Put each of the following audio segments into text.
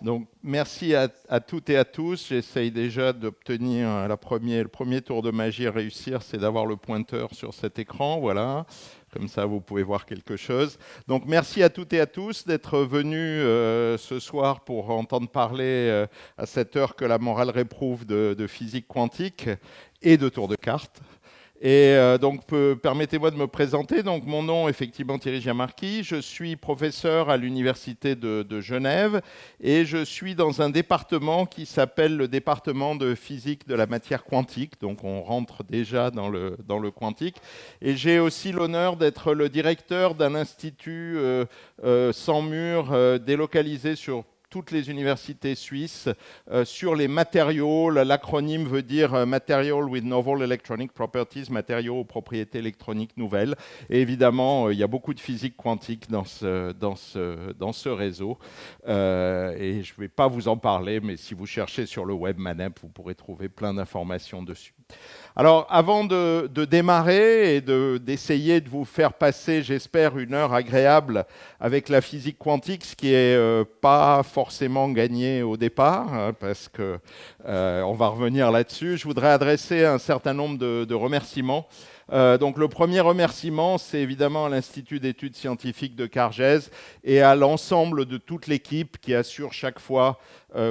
Donc, merci à toutes et à tous. J'essaye déjà d'obtenir le premier tour de magie à réussir, c'est d'avoir le pointeur sur cet écran. Voilà. Comme ça, vous pouvez voir quelque chose. Donc, merci à toutes et à tous d'être venus ce soir pour entendre parler à cette heure que la morale réprouve de physique quantique et de tour de cartes. Et donc, permettez-moi de me présenter. Donc, mon nom, effectivement, Thierry Giamarchi. Je suis professeur à l'Université de Genève et je suis dans un département qui s'appelle le département de physique de la matière quantique. Donc, on rentre déjà dans le quantique. Et j'ai aussi l'honneur d'être le directeur d'un institut sans mur délocalisé sur toutes les universités suisses sur les matériaux. L'acronyme veut dire Material with Novel Electronic Properties, matériaux aux propriétés électroniques nouvelles. Et évidemment, il y a beaucoup de physique quantique dans ce réseau. Et je ne vais pas vous en parler, mais si vous cherchez sur le web MANEP, vous pourrez trouver plein d'informations dessus. Alors, avant de démarrer et d'essayer de vous faire passer, j'espère, une heure agréable avec la physique quantique, ce qui n'est pas forcément gagné au départ, hein, parce que on va revenir là-dessus, je voudrais adresser un certain nombre de remerciements. Donc le premier remerciement, c'est évidemment à l'Institut d'études scientifiques de Cargèse et à l'ensemble de toute l'équipe qui assure chaque fois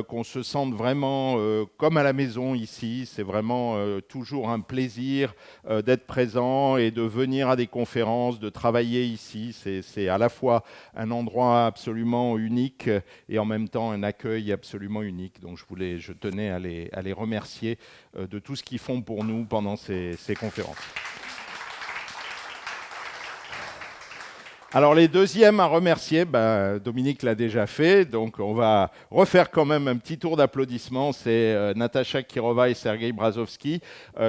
qu'on se sente vraiment comme à la maison ici. C'est vraiment toujours un plaisir d'être présent et de venir à des conférences, de travailler ici. C'est à la fois un endroit absolument unique et en même temps un accueil absolument unique. Donc je tenais à les remercier de tout ce qu'ils font pour nous pendant ces conférences. Alors les deuxièmes à remercier, Dominique l'a déjà fait, donc on va refaire quand même un petit tour d'applaudissements. C'est Natacha Kirova et Sergei Brazovski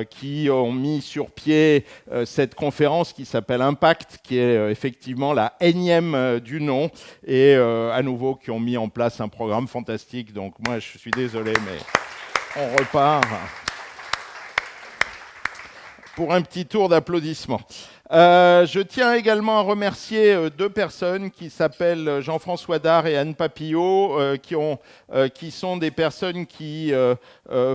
qui ont mis sur pied cette conférence qui s'appelle Impact, qui est effectivement la énième du nom, et à nouveau qui ont mis en place un programme fantastique. Donc moi je suis désolé, mais on repart pour un petit tour d'applaudissements. Je tiens également à remercier deux personnes qui s'appellent Jean-François Dard et Anne Papillot, qui sont des personnes qui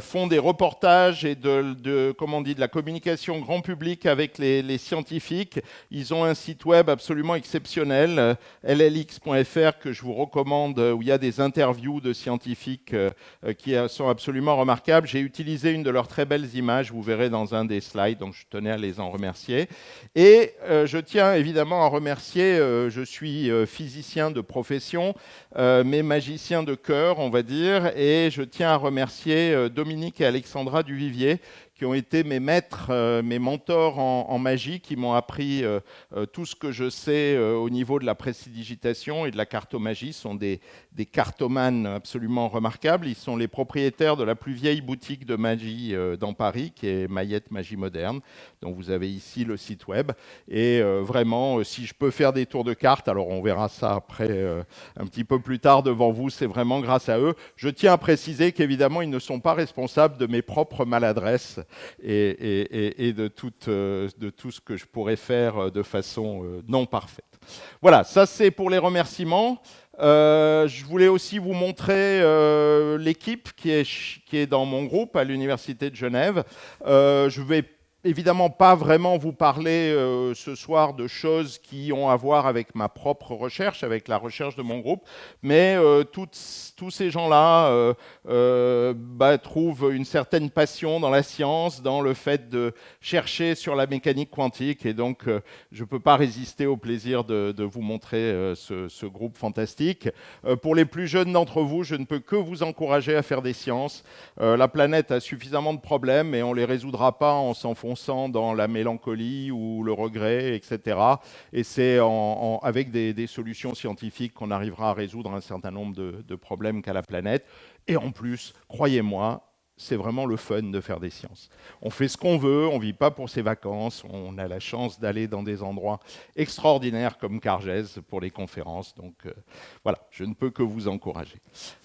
font des reportages et de la communication grand public avec les scientifiques. Ils ont un site web absolument exceptionnel, llx.fr, que je vous recommande, où il y a des interviews de scientifiques qui sont absolument remarquables. J'ai utilisé une de leurs très belles images, vous verrez dans un des slides, donc je tenais à les en remercier. Et je tiens évidemment à remercier, je suis physicien de profession, mais magicien de cœur, on va dire, et je tiens à remercier Dominique et Alexandra Duvivier, qui ont été mes maîtres, mes mentors en magie, qui m'ont appris tout ce que je sais au niveau de la prestidigitation et de la cartomagie. Ce sont des cartomanes absolument remarquables. Ils sont les propriétaires de la plus vieille boutique de magie dans Paris, qui est Maillette Magie Moderne, dont vous avez ici le site web. Et vraiment, si je peux faire des tours de cartes, alors on verra ça après, un petit peu plus tard devant vous, c'est vraiment grâce à eux. Je tiens à préciser qu'évidemment, ils ne sont pas responsables de mes propres maladresses et de tout ce que je pourrais faire de façon non parfaite. Voilà, ça c'est pour les remerciements. Je voulais aussi vous montrer l'équipe qui est dans mon groupe à l'Université de Genève. Je vais évidemment pas vraiment vous parler ce soir de choses qui ont à voir avec ma propre recherche, avec la recherche de mon groupe, mais tous ces gens-là trouvent une certaine passion dans la science, dans le fait de chercher sur la mécanique quantique, et donc je ne peux pas résister au plaisir de vous montrer ce groupe fantastique. Pour les plus jeunes d'entre vous, je ne peux que vous encourager à faire des sciences. La planète a suffisamment de problèmes et on ne les résoudra pas en s'enfonçant dans la mélancolie ou le regret, etc. Et c'est avec des solutions scientifiques qu'on arrivera à résoudre un certain nombre de problèmes qu'a la planète. Et en plus, croyez-moi, c'est vraiment le fun de faire des sciences. On fait ce qu'on veut, on ne vit pas pour ses vacances, on a la chance d'aller dans des endroits extraordinaires comme Cargèse pour les conférences. Donc voilà, je ne peux que vous encourager.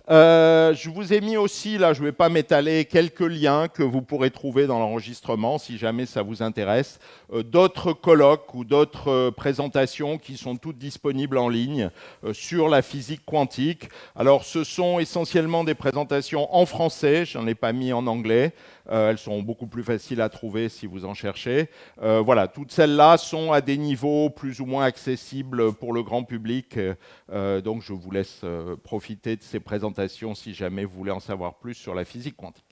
Je vous ai mis aussi, là je ne vais pas m'étaler, quelques liens que vous pourrez trouver dans l'enregistrement si jamais ça vous intéresse. D'autres colloques ou d'autres présentations qui sont toutes disponibles en ligne sur la physique quantique. Alors ce sont essentiellement des présentations en français, je n'en ai pas mis en anglais. Elles sont beaucoup plus faciles à trouver si vous en cherchez. Voilà, toutes celles-là sont à des niveaux plus ou moins accessibles pour le grand public. Donc je vous laisse profiter de ces présentations si jamais vous voulez en savoir plus sur la physique quantique.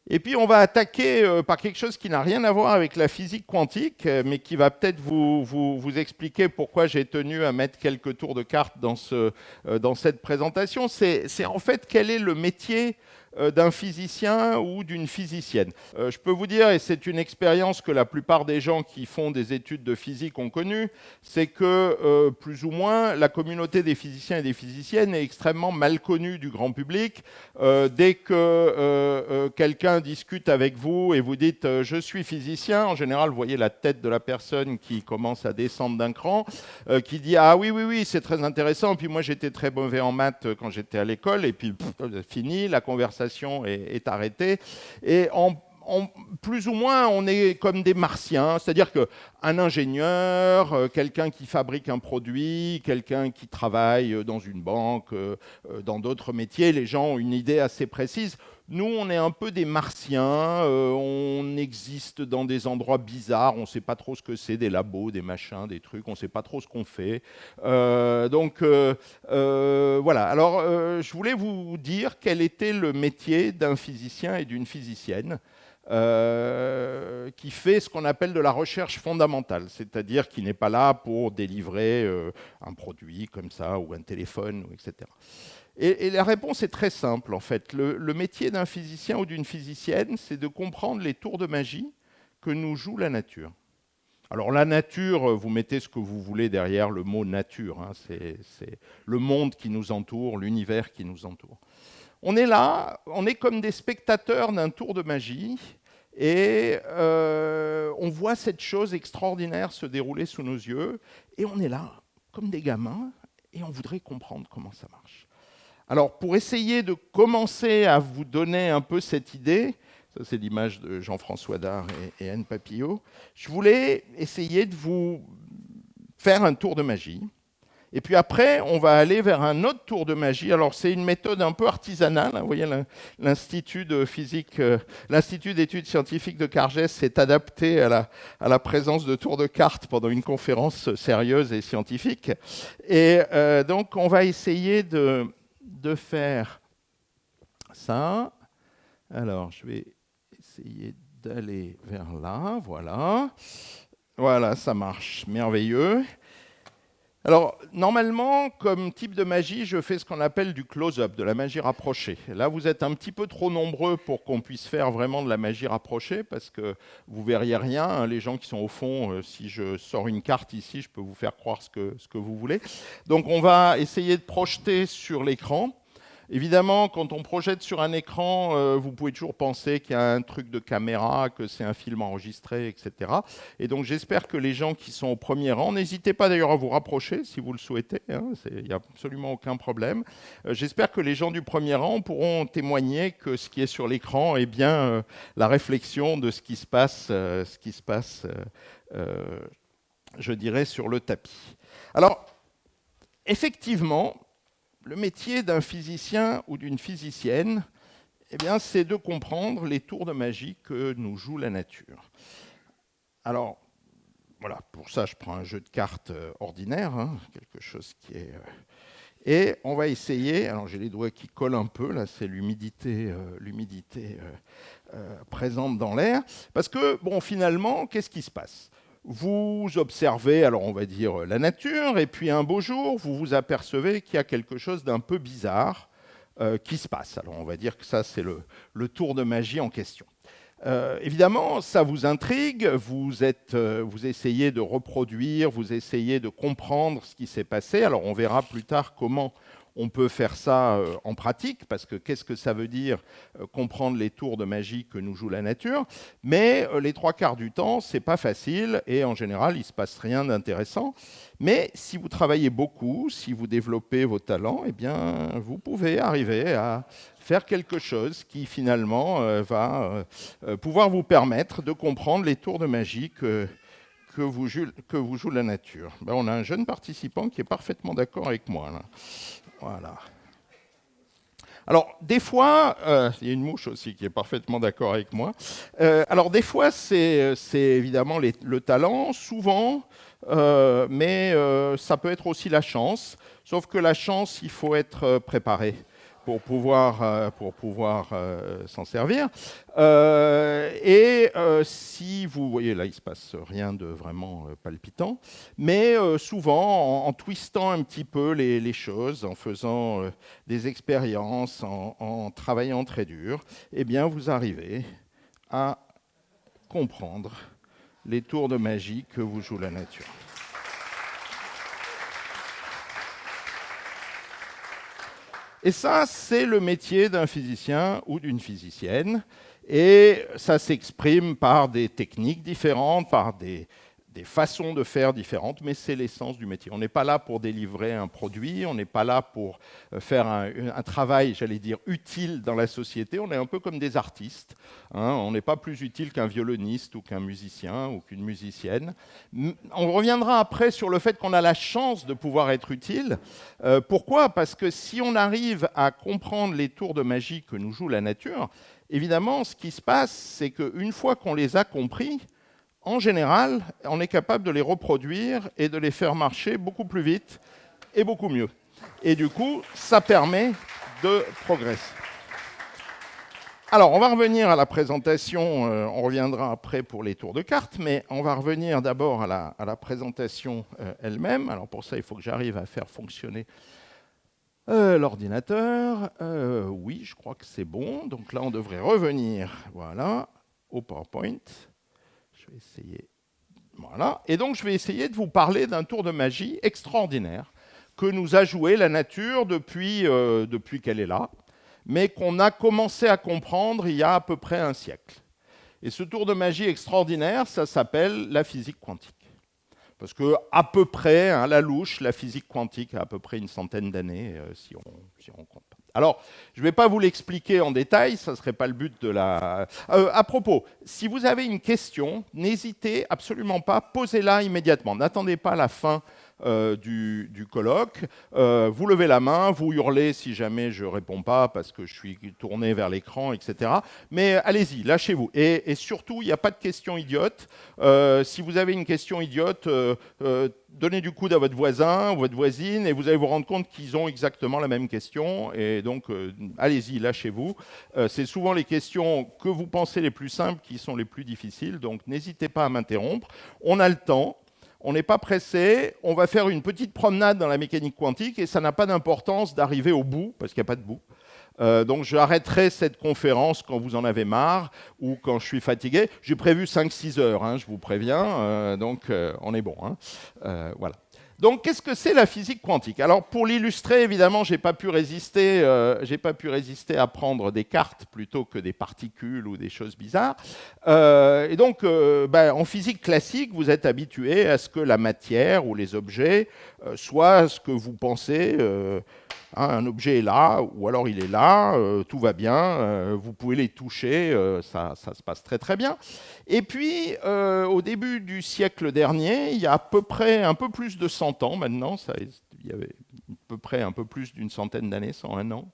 Et puis on va attaquer par quelque chose qui n'a rien à voir avec la physique quantique, mais qui va peut-être vous expliquer pourquoi j'ai tenu à mettre quelques tours de cartes dans cette présentation. C'est en fait quel est le métier d'un physicien ou d'une physicienne. Je peux vous dire, et c'est une expérience que la plupart des gens qui font des études de physique ont connue, c'est que plus ou moins la communauté des physiciens et des physiciennes est extrêmement mal connue du grand public. Dès que quelqu'un discute avec vous et vous dites je suis physicien, en général vous voyez la tête de la personne qui commence à descendre d'un cran, qui dit ah oui c'est très intéressant, puis moi j'étais très mauvais en maths quand j'étais à l'école, et puis fini, la conversation est arrêtée. Et plus ou moins, on est comme des martiens, c'est-à-dire qu'un ingénieur, quelqu'un qui fabrique un produit, quelqu'un qui travaille dans une banque, dans d'autres métiers, les gens ont une idée assez précise. Nous, on est un peu des martiens, on existe dans des endroits bizarres, on ne sait pas trop ce que c'est, des labos, des machins, des trucs, on ne sait pas trop ce qu'on fait. Voilà, alors je voulais vous dire quel était le métier d'un physicien et d'une physicienne. Qui fait ce qu'on appelle de la recherche fondamentale, c'est-à-dire qui n'est pas là pour délivrer un produit comme ça, ou un téléphone, etc. Et la réponse est très simple, en fait. Le métier d'un physicien ou d'une physicienne, c'est de comprendre les tours de magie que nous joue la nature. Alors la nature, vous mettez ce que vous voulez derrière le mot nature, hein, c'est le monde qui nous entoure, l'univers qui nous entoure. On est là, on est comme des spectateurs d'un tour de magie, et on voit cette chose extraordinaire se dérouler sous nos yeux, et on est là, comme des gamins, et on voudrait comprendre comment ça marche. Alors, pour essayer de commencer à vous donner un peu cette idée, ça c'est l'image de Jean-François Dard et Anne Papillot, je voulais essayer de vous faire un tour de magie. Et puis après, on va aller vers un autre tour de magie. Alors, c'est une méthode un peu artisanale. Vous voyez, l'Institut de physique, l'Institut d'études scientifiques de Cargès s'est adapté à la présence de tours de cartes pendant une conférence sérieuse et scientifique. Et donc, on va essayer de faire ça. Alors, je vais essayer d'aller vers là. Voilà. Voilà, ça marche. Merveilleux. Alors, normalement, comme type de magie, je fais ce qu'on appelle du close-up, de la magie rapprochée. Là, vous êtes un petit peu trop nombreux pour qu'on puisse faire vraiment de la magie rapprochée, parce que vous verriez rien, hein. Les gens qui sont au fond, si je sors une carte ici, je peux vous faire croire ce que vous voulez. Donc, on va essayer de projeter sur l'écran. Évidemment, quand on projette sur un écran, vous pouvez toujours penser qu'il y a un truc de caméra, que c'est un film enregistré, etc. Et donc j'espère que les gens qui sont au premier rang, n'hésitez pas d'ailleurs à vous rapprocher si vous le souhaitez, hein, il n'y a absolument aucun problème. J'espère que les gens du premier rang pourront témoigner que ce qui est sur l'écran est bien la réflexion de ce qui se passe, je dirais, sur le tapis. Alors, effectivement, le métier d'un physicien ou d'une physicienne, eh bien, c'est de comprendre les tours de magie que nous joue la nature. Alors, voilà, pour ça, je prends un jeu de cartes ordinaire, hein, quelque chose qui est... et on va essayer, alors j'ai les doigts qui collent un peu, là, c'est l'humidité présente dans l'air, parce que, bon, finalement, qu'est-ce qui se passe ? Vous observez, alors on va dire, la nature, et puis un beau jour, vous vous apercevez qu'il y a quelque chose d'un peu bizarre qui se passe. Alors on va dire que ça, c'est le tour de magie en question. Évidemment, ça vous intrigue, vous essayez de reproduire, vous essayez de comprendre ce qui s'est passé. Alors on verra plus tard comment On peut faire ça en pratique, parce que qu'est-ce que ça veut dire comprendre les tours de magie que nous joue la nature? Mais les 3/4 du temps, c'est pas facile, et en général, il se passe rien d'intéressant. Mais si vous travaillez beaucoup, si vous développez vos talents, eh bien, vous pouvez arriver à faire quelque chose qui finalement va pouvoir vous permettre de comprendre les tours de magie que vous joue la nature. Ben, on a un jeune participant qui est parfaitement d'accord avec moi, là. Voilà. Alors, des fois, il y a une mouche aussi qui est parfaitement d'accord avec moi. Alors, des fois, c'est évidemment le talent, souvent, mais ça peut être aussi la chance. Sauf que la chance, il faut être préparé pour pouvoir s'en servir. Si vous voyez, là, il ne se passe rien de vraiment palpitant, mais souvent, en twistant un petit peu les choses, en faisant des expériences, en travaillant très dur, eh bien, vous arrivez à comprendre les tours de magie que vous joue la nature. Et ça, c'est le métier d'un physicien ou d'une physicienne. Et ça s'exprime par des techniques différentes, par des façons de faire différentes, mais c'est l'essence du métier. On n'est pas là pour délivrer un produit, on n'est pas là pour faire un travail, j'allais dire, utile dans la société. On est un peu comme des artistes. Hein. On n'est pas plus utile qu'un violoniste ou qu'un musicien ou qu'une musicienne. On reviendra après sur le fait qu'on a la chance de pouvoir être utile. Pourquoi ? Parce que si on arrive à comprendre les tours de magie que nous joue la nature, évidemment, ce qui se passe, c'est qu'une fois qu'on les a compris, en général, on est capable de les reproduire et de les faire marcher beaucoup plus vite et beaucoup mieux. Et du coup, ça permet de progresser. Alors, on va revenir à la présentation, on reviendra après pour les tours de cartes, mais on va revenir d'abord à la présentation elle-même. Alors pour ça, il faut que j'arrive à faire fonctionner l'ordinateur. Oui, je crois que c'est bon. Donc là, on devrait revenir, voilà, au PowerPoint. Je vais essayer. Voilà. Et donc, je vais essayer de vous parler d'un tour de magie extraordinaire que nous a joué la nature depuis qu'elle est là, mais qu'on a commencé à comprendre il y a à peu près un siècle. Et ce tour de magie extraordinaire, ça s'appelle la physique quantique. Parce que, à peu près, à la louche, la physique quantique a à peu près une centaine d'années, si on compte pas. Alors, je ne vais pas vous l'expliquer en détail, ça ne serait pas le but de la... à propos, si vous avez une question, n'hésitez absolument pas, posez-la immédiatement. N'attendez pas la fin du colloque. Vous levez la main, vous hurlez si jamais je ne réponds pas parce que je suis tourné vers l'écran, etc. Mais allez-y, lâchez-vous. Et surtout, il n'y a pas de questions idiotes. Si vous avez une question idiote, donnez du coude à votre voisin ou votre voisine et vous allez vous rendre compte qu'ils ont exactement la même question. Et donc, allez-y, lâchez-vous. C'est souvent les questions que vous pensez les plus simples qui sont les plus difficiles. Donc, n'hésitez pas à m'interrompre. On a le temps. On n'est pas pressé, on va faire une petite promenade dans la mécanique quantique et ça n'a pas d'importance d'arriver au bout, parce qu'il n'y a pas de bout. Donc j'arrêterai cette conférence quand vous en avez marre ou quand je suis fatigué. J'ai prévu 5-6 heures, hein, je vous préviens, donc on est bon. Hein. Voilà. Donc, qu'est-ce que c'est la physique quantique? Alors, pour l'illustrer, évidemment, j'ai pas pu résister à prendre des cartes plutôt que des particules ou des choses bizarres. Et donc, en physique classique, vous êtes habitué à ce que la matière ou les objets soient ce que vous pensez. Un objet est là, ou alors il est là, tout va bien, vous pouvez les toucher, ça se passe très très bien. Et puis, au début du siècle dernier, il y a à peu près un peu plus de 100 ans maintenant, il y avait à peu près un peu plus d'une centaine d'années, 101 ans,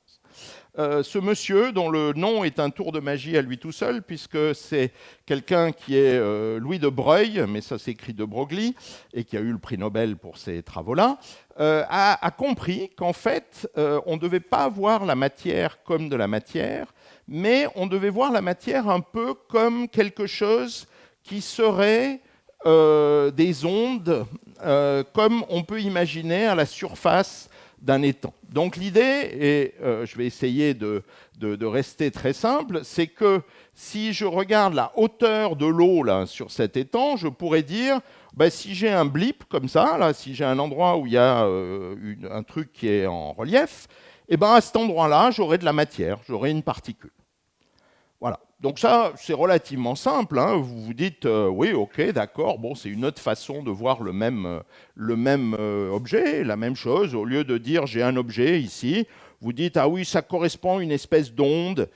ce monsieur, dont le nom est un tour de magie à lui tout seul, puisque c'est quelqu'un qui est Louis de Broglie, mais ça s'écrit de Broglie, et qui a eu le prix Nobel pour ces travaux-là, a compris qu'en fait, on ne devait pas voir la matière comme de la matière, mais on devait voir la matière un peu comme quelque chose qui serait des ondes, comme on peut imaginer à la surface d'un étang. Donc l'idée, et je vais essayer de rester très simple, c'est que si je regarde la hauteur de l'eau là, sur cet étang, je pourrais dire, Ben, si j'ai un blip comme ça, là, si j'ai un endroit où il y a un truc qui est en relief, eh ben, à cet endroit-là, j'aurai de la matière, j'aurai une particule. Voilà. Donc ça, c'est relativement simple, hein. Vous vous dites, oui, ok, d'accord, bon, c'est une autre façon de voir le même objet, la même chose. Au lieu de dire, j'ai un objet ici, vous dites, ah oui, ça correspond à une espèce d'onde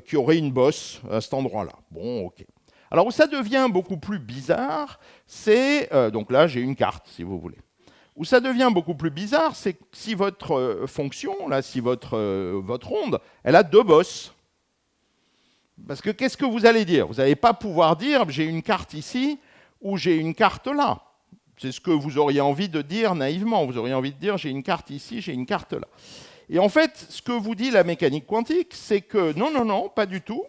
qui aurait une bosse à cet endroit-là. Bon, ok. Alors où ça devient beaucoup plus bizarre, c'est, donc là, j'ai une carte, si vous voulez. Où ça devient beaucoup plus bizarre, c'est que si votre fonction, là, si votre onde, elle a deux bosses. Parce que qu'est-ce que vous allez dire? Vous n'allez pas pouvoir dire j'ai une carte ici ou j'ai une carte là. C'est ce que vous auriez envie de dire naïvement. Vous auriez envie de dire j'ai une carte ici, j'ai une carte là. Et en fait, ce que vous dit la mécanique quantique, c'est que non, non, non, pas du tout.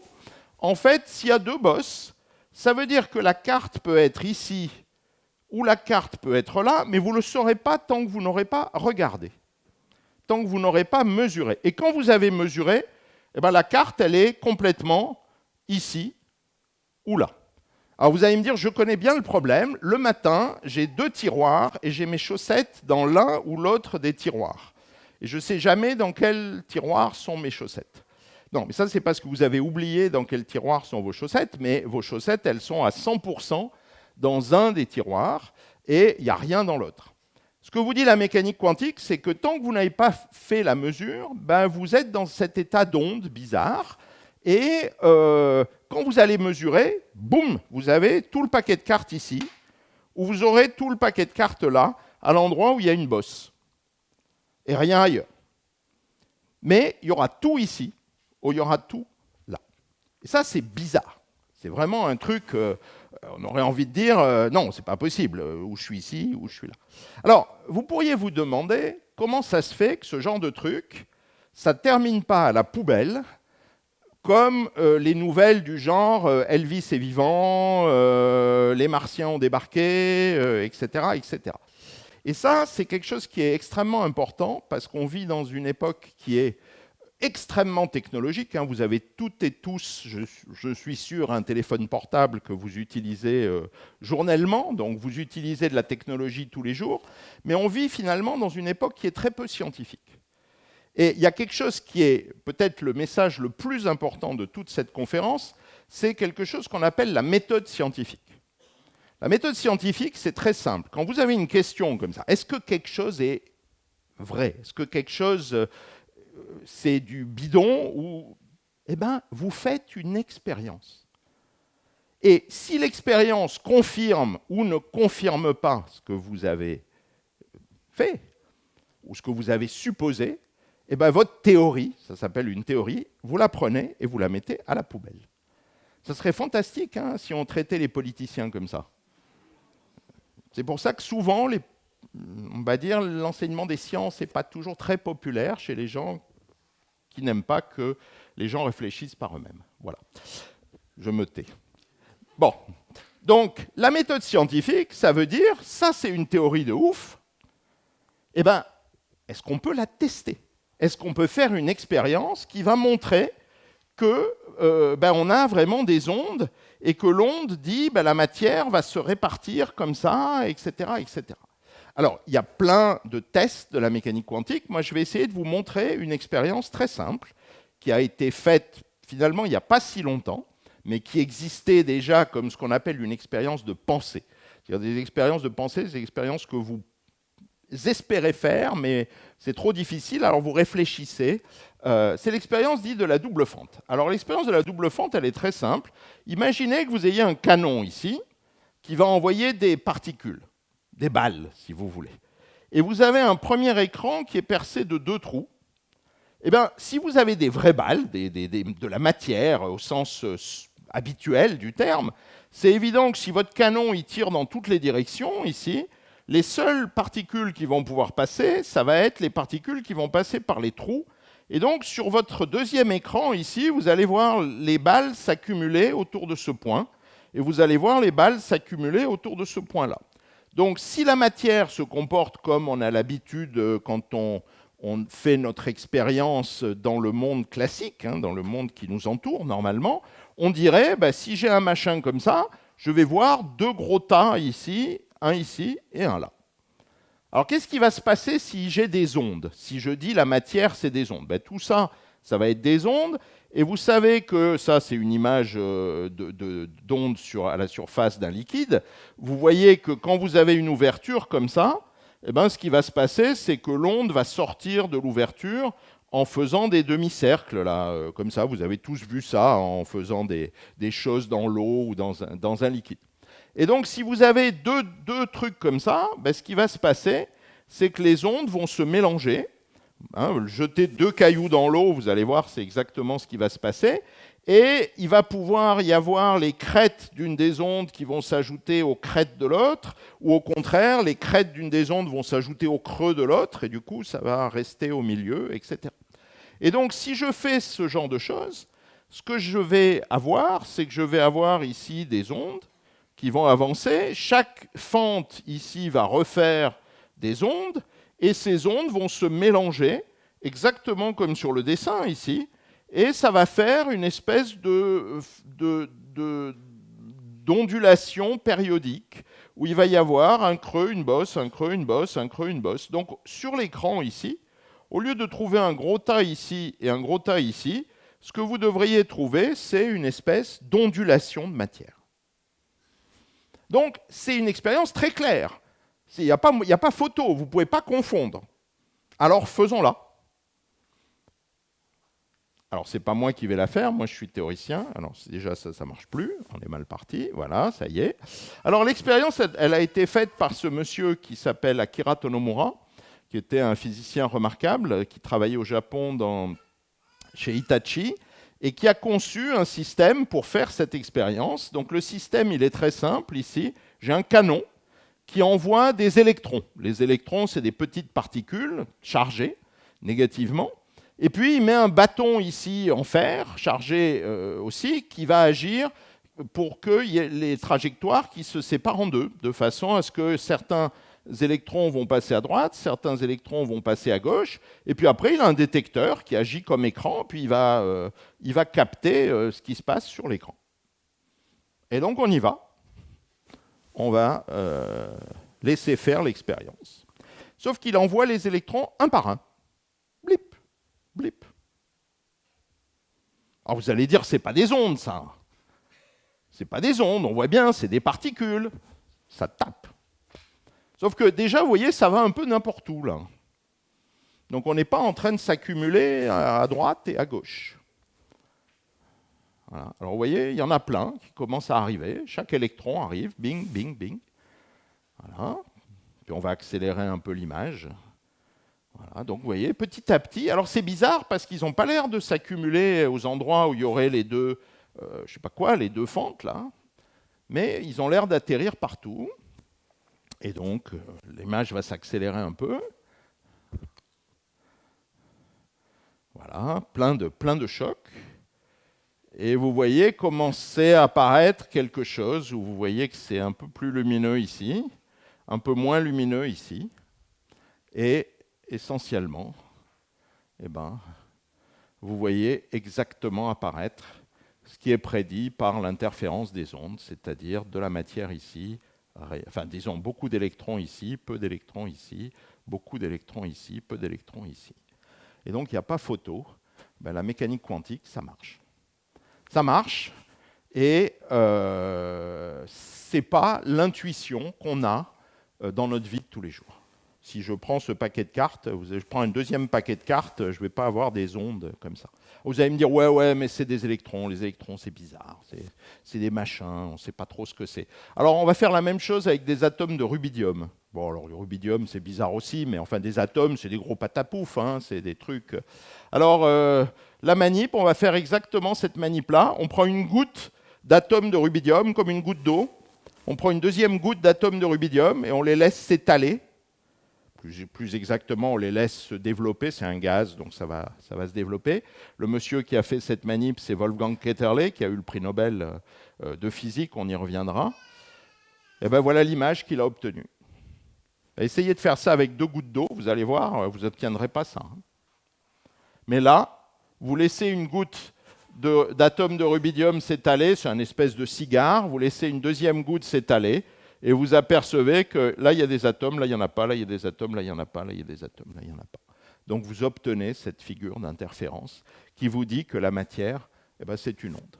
En fait, s'il y a deux bosses, ça veut dire que la carte peut être ici ou la carte peut être là, mais vous ne le saurez pas tant que vous n'aurez pas regardé, tant que vous n'aurez pas mesuré. Et quand vous avez mesuré, eh ben, la carte, elle est complètement ici ou là. Alors vous allez me dire, je connais bien le problème. Le matin, j'ai deux tiroirs et j'ai mes chaussettes dans l'un ou l'autre des tiroirs. Et je ne sais jamais dans quel tiroir sont mes chaussettes. Non, mais ça, c'est parce que vous avez oublié dans quel tiroir sont vos chaussettes, mais vos chaussettes, elles sont à 100% dans un des tiroirs et il n'y a rien dans l'autre. Ce que vous dit la mécanique quantique, c'est que tant que vous n'avez pas fait la mesure, ben vous êtes dans cet état d'onde bizarre. Et quand vous allez mesurer, boum, vous avez tout le paquet de cartes ici, ou vous aurez tout le paquet de cartes là, à l'endroit où il y a une bosse. Et rien ailleurs. Mais il y aura tout ici, ou il y aura tout là. Et ça, c'est bizarre. C'est vraiment un truc, on aurait envie de dire, non, c'est pas possible, où je suis ici, où je suis là. Alors, vous pourriez vous demander comment ça se fait que ce genre de truc, ça ne termine pas à la poubelle, comme les nouvelles du genre Elvis est vivant, les Martiens ont débarqué, etc., etc. Et ça, c'est quelque chose qui est extrêmement important parce qu'on vit dans une époque qui est extrêmement technologique. Hein. Vous avez toutes et tous, je suis sûr, un téléphone portable que vous utilisez journellement, donc vous utilisez de la technologie tous les jours, mais on vit finalement dans une époque qui est très peu scientifique. Et il y a quelque chose qui est peut-être le message le plus important de toute cette conférence, c'est quelque chose qu'on appelle la méthode scientifique. La méthode scientifique, c'est très simple. Quand vous avez une question comme ça, est-ce que quelque chose est vrai? Est-ce que quelque chose, c'est du bidon ou... Eh bien, vous faites une expérience. Et si l'expérience confirme ou ne confirme pas ce que vous avez fait, ou ce que vous avez supposé, eh bien, votre théorie, ça s'appelle une théorie, vous la prenez et vous la mettez à la poubelle. Ça serait fantastique hein, si on traitait les politiciens comme ça. C'est pour ça que souvent, on va dire, l'enseignement des sciences n'est pas toujours très populaire chez les gens qui n'aiment pas que les gens réfléchissent par eux-mêmes. Voilà. Je me tais. Bon. Donc, la méthode scientifique, ça veut dire, ça c'est une théorie de ouf, eh bien, est-ce qu'on peut la tester? Est-ce qu'on peut faire une expérience qui va montrer que on a vraiment des ondes et que l'onde dit la matière va se répartir comme ça, etc., etc. Alors, il y a plein de tests de la mécanique quantique. Moi, je vais essayer de vous montrer une expérience très simple qui a été faite finalement il n'y a pas si longtemps, mais qui existait déjà comme ce qu'on appelle une expérience de pensée. C'est-à-dire des expériences de pensée, des expériences que vous espérez faire, mais c'est trop difficile, alors vous réfléchissez. C'est l'expérience dite de la double fente. Alors l'expérience de la double fente, elle est très simple. Imaginez que vous ayez un canon ici qui va envoyer des particules, des balles, si vous voulez. Et vous avez un premier écran qui est percé de deux trous. Eh bien, si vous avez des vraies balles, de la matière au sens habituel du terme, c'est évident que si votre canon il tire dans toutes les directions ici, les seules particules qui vont pouvoir passer, ça va être les particules qui vont passer par les trous. Et donc, sur votre deuxième écran, ici, vous allez voir les balles s'accumuler autour de ce point. Et vous allez voir les balles s'accumuler autour de ce point-là. Donc, si la matière se comporte comme on a l'habitude quand on fait notre expérience dans le monde classique, hein, dans le monde qui nous entoure normalement, on dirait, si j'ai un machin comme ça, je vais voir deux gros tas ici, un ici et un là. Alors, qu'est-ce qui va se passer si j'ai des ondes? Si je dis la matière, c'est des ondes. Ben, tout ça, ça va être des ondes. Et vous savez que ça, c'est une image d'onde à la surface d'un liquide. Vous voyez que quand vous avez une ouverture comme ça, eh ben, ce qui va se passer, c'est que l'onde va sortir de l'ouverture en faisant des demi-cercles. Là, comme ça, vous avez tous vu ça en faisant des choses dans l'eau ou dans un liquide. Et donc, si vous avez deux trucs comme ça, ben, ce qui va se passer, c'est que les ondes vont se mélanger. Jeter 2 cailloux dans l'eau, vous allez voir, c'est exactement ce qui va se passer. Et il va pouvoir y avoir les crêtes d'une des ondes qui vont s'ajouter aux crêtes de l'autre, ou au contraire, les crêtes d'une des ondes vont s'ajouter au creux de l'autre, et du coup, ça va rester au milieu, etc. Et donc, si je fais ce genre de choses, ce que je vais avoir, c'est que je vais avoir ici des ondes qui vont avancer. Chaque fente ici va refaire des ondes, et ces ondes vont se mélanger, exactement comme sur le dessin ici, et ça va faire une espèce d'ondulation périodique, où il va y avoir un creux, une bosse, un creux, une bosse, un creux, une bosse. Donc sur l'écran ici, au lieu de trouver un gros tas ici et un gros tas ici, ce que vous devriez trouver, c'est une espèce d'ondulation de matière. Donc, c'est une expérience très claire. Il n'y a pas photo, vous ne pouvez pas confondre. Alors, faisons-la. Alors, ce n'est pas moi qui vais la faire, moi je suis théoricien. Alors, déjà, ça ne marche plus, on est mal parti. Voilà, ça y est. Alors, l'expérience, elle a été faite par ce monsieur qui s'appelle Akira Tonomura, qui était un physicien remarquable, qui travaillait au Japon chez Hitachi, et qui a conçu un système pour faire cette expérience. Donc le système, il est très simple ici. J'ai un canon qui envoie des électrons. Les électrons, c'est des petites particules chargées négativement. Et puis, il met un bâton ici en fer, chargé aussi, qui va agir pour qu'il y ait les trajectoires qui se séparent en deux, de façon à ce que certains électrons vont passer à droite, certains électrons vont passer à gauche, et puis après, il a un détecteur qui agit comme écran, puis il va capter ce qui se passe sur l'écran. Et donc, on y va. On va laisser faire l'expérience. Sauf qu'il envoie les électrons un par un. Blip, blip. Alors, vous allez dire, c'est pas des ondes, ça. C'est pas des ondes, on voit bien, c'est des particules. Ça tape. Sauf que déjà, vous voyez, ça va un peu n'importe où, là. Donc on n'est pas en train de s'accumuler à droite et à gauche. Voilà. Alors vous voyez, il y en a plein qui commencent à arriver. Chaque électron arrive, bing, bing, bing. Voilà. Puis on va accélérer un peu l'image. Voilà. Donc vous voyez, petit à petit. Alors c'est bizarre parce qu'ils n'ont pas l'air de s'accumuler aux endroits où il y aurait les deux, je sais pas quoi, les deux fentes, là. Mais ils ont l'air d'atterrir partout. Et donc, l'image va s'accélérer un peu. Voilà, plein de chocs. Et vous voyez commencer à apparaître quelque chose où vous voyez que c'est un peu plus lumineux ici, un peu moins lumineux ici. Et essentiellement, vous voyez exactement apparaître ce qui est prédit par l'interférence des ondes, c'est-à-dire de la matière ici, enfin disons beaucoup d'électrons ici, peu d'électrons ici, beaucoup d'électrons ici, peu d'électrons ici. Et donc il n'y a pas photo, la mécanique quantique, ça marche. Ça marche, et ce n'est pas l'intuition qu'on a dans notre vie de tous les jours. Si je prends ce paquet de cartes, je prends un deuxième paquet de cartes, je ne vais pas avoir des ondes comme ça. Vous allez me dire, ouais, mais c'est des électrons. Les électrons, c'est bizarre. C'est des machins, on ne sait pas trop ce que c'est. Alors, on va faire la même chose avec des atomes de rubidium. Bon, alors, le rubidium, c'est bizarre aussi, mais enfin, des atomes, c'est des gros patapouf, hein, c'est des trucs... Alors, la manip, on va faire exactement cette manip-là. On prend une goutte d'atomes de rubidium, comme une goutte d'eau. On prend une deuxième goutte d'atomes de rubidium et on les laisse s'étaler. Plus exactement, on les laisse se développer, c'est un gaz, donc ça va se développer. Le monsieur qui a fait cette manip, c'est Wolfgang Ketterle, qui a eu le prix Nobel de physique, on y reviendra. Et bien voilà l'image qu'il a obtenue. Essayez de faire ça avec 2 gouttes d'eau, vous allez voir, vous n'obtiendrez pas ça. Mais là, vous laissez une goutte d'atome de rubidium s'étaler, c'est un espèce de cigare, vous laissez une deuxième goutte s'étaler, et vous apercevez que là, il y a des atomes, là, il n'y en a pas, là, il y a des atomes, là, il n'y en a pas, là, il y a des atomes, là, il n'y en a pas. Donc vous obtenez cette figure d'interférence qui vous dit que la matière, eh ben, c'est une onde.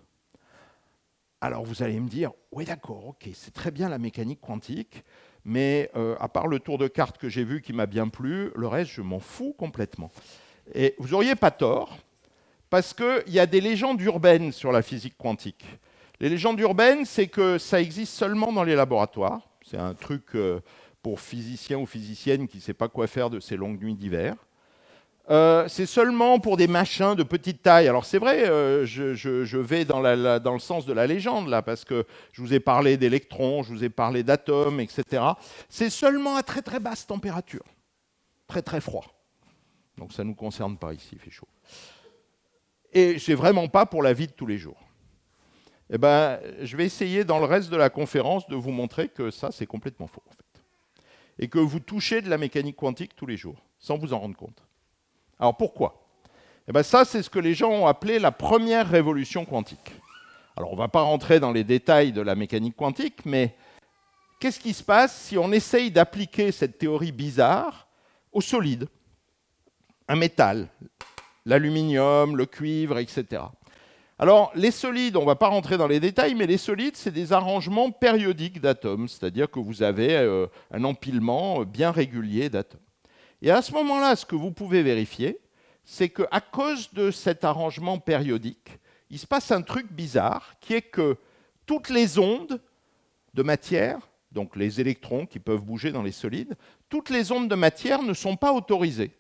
Alors vous allez me dire, oui d'accord, ok, c'est très bien la mécanique quantique, mais à part le tour de carte que j'ai vu qui m'a bien plu, le reste, je m'en fous complètement. Et vous n'auriez pas tort, parce qu'il y a des légendes urbaines sur la physique quantique. Les légendes urbaines, c'est que ça existe seulement dans les laboratoires. C'est un truc pour physiciens ou physiciennes qui ne savent pas quoi faire de ces longues nuits d'hiver. C'est seulement pour des machins de petite taille. Alors c'est vrai, je vais dans le sens de la légende, là, parce que je vous ai parlé d'électrons, je vous ai parlé d'atomes, etc. C'est seulement à très très basse température, très très froid. Donc ça ne nous concerne pas ici, il fait chaud. Et c'est vraiment pas pour la vie de tous les jours. Eh ben, je vais essayer dans le reste de la conférence de vous montrer que ça, c'est complètement faux, en fait. Et que vous touchez de la mécanique quantique tous les jours, sans vous en rendre compte. Alors pourquoi ? Eh ben, ça, c'est ce que les gens ont appelé la première révolution quantique. Alors on ne va pas rentrer dans les détails de la mécanique quantique, mais qu'est-ce qui se passe si on essaye d'appliquer cette théorie bizarre au solide ? Un métal, l'aluminium, le cuivre, etc. Alors, les solides, on ne va pas rentrer dans les détails, mais les solides, c'est des arrangements périodiques d'atomes, c'est-à-dire que vous avez un empilement bien régulier d'atomes. Et à ce moment-là, ce que vous pouvez vérifier, c'est qu'à cause de cet arrangement périodique, il se passe un truc bizarre, qui est que toutes les ondes de matière, donc les électrons qui peuvent bouger dans les solides, toutes les ondes de matière ne sont pas autorisées.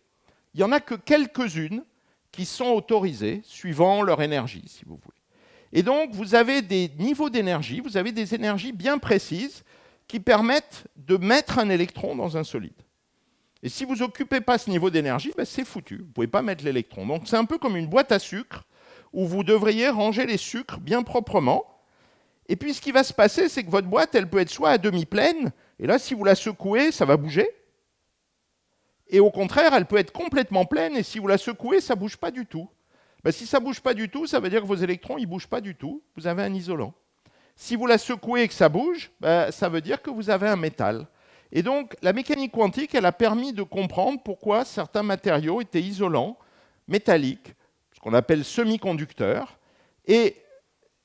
Il n'y en a que quelques-unes qui sont autorisées, suivant leur énergie, si vous voulez. Et donc, vous avez des niveaux d'énergie, vous avez des énergies bien précises qui permettent de mettre un électron dans un solide. Et si vous n'occupez pas ce niveau d'énergie, ben c'est foutu, vous ne pouvez pas mettre l'électron. Donc c'est un peu comme une boîte à sucre, où vous devriez ranger les sucres bien proprement. Et puis ce qui va se passer, c'est que votre boîte, elle peut être soit à demi-pleine, et là, si vous la secouez, ça va bouger. Et au contraire, elle peut être complètement pleine, et si vous la secouez, ça ne bouge pas du tout. Ben, si ça ne bouge pas du tout, ça veut dire que vos électrons, ils ne bougent pas du tout. Vous avez un isolant. Si vous la secouez et que ça bouge, ben, ça veut dire que vous avez un métal. Et donc, la mécanique quantique, elle a permis de comprendre pourquoi certains matériaux étaient isolants, métalliques, ce qu'on appelle semi-conducteurs. Et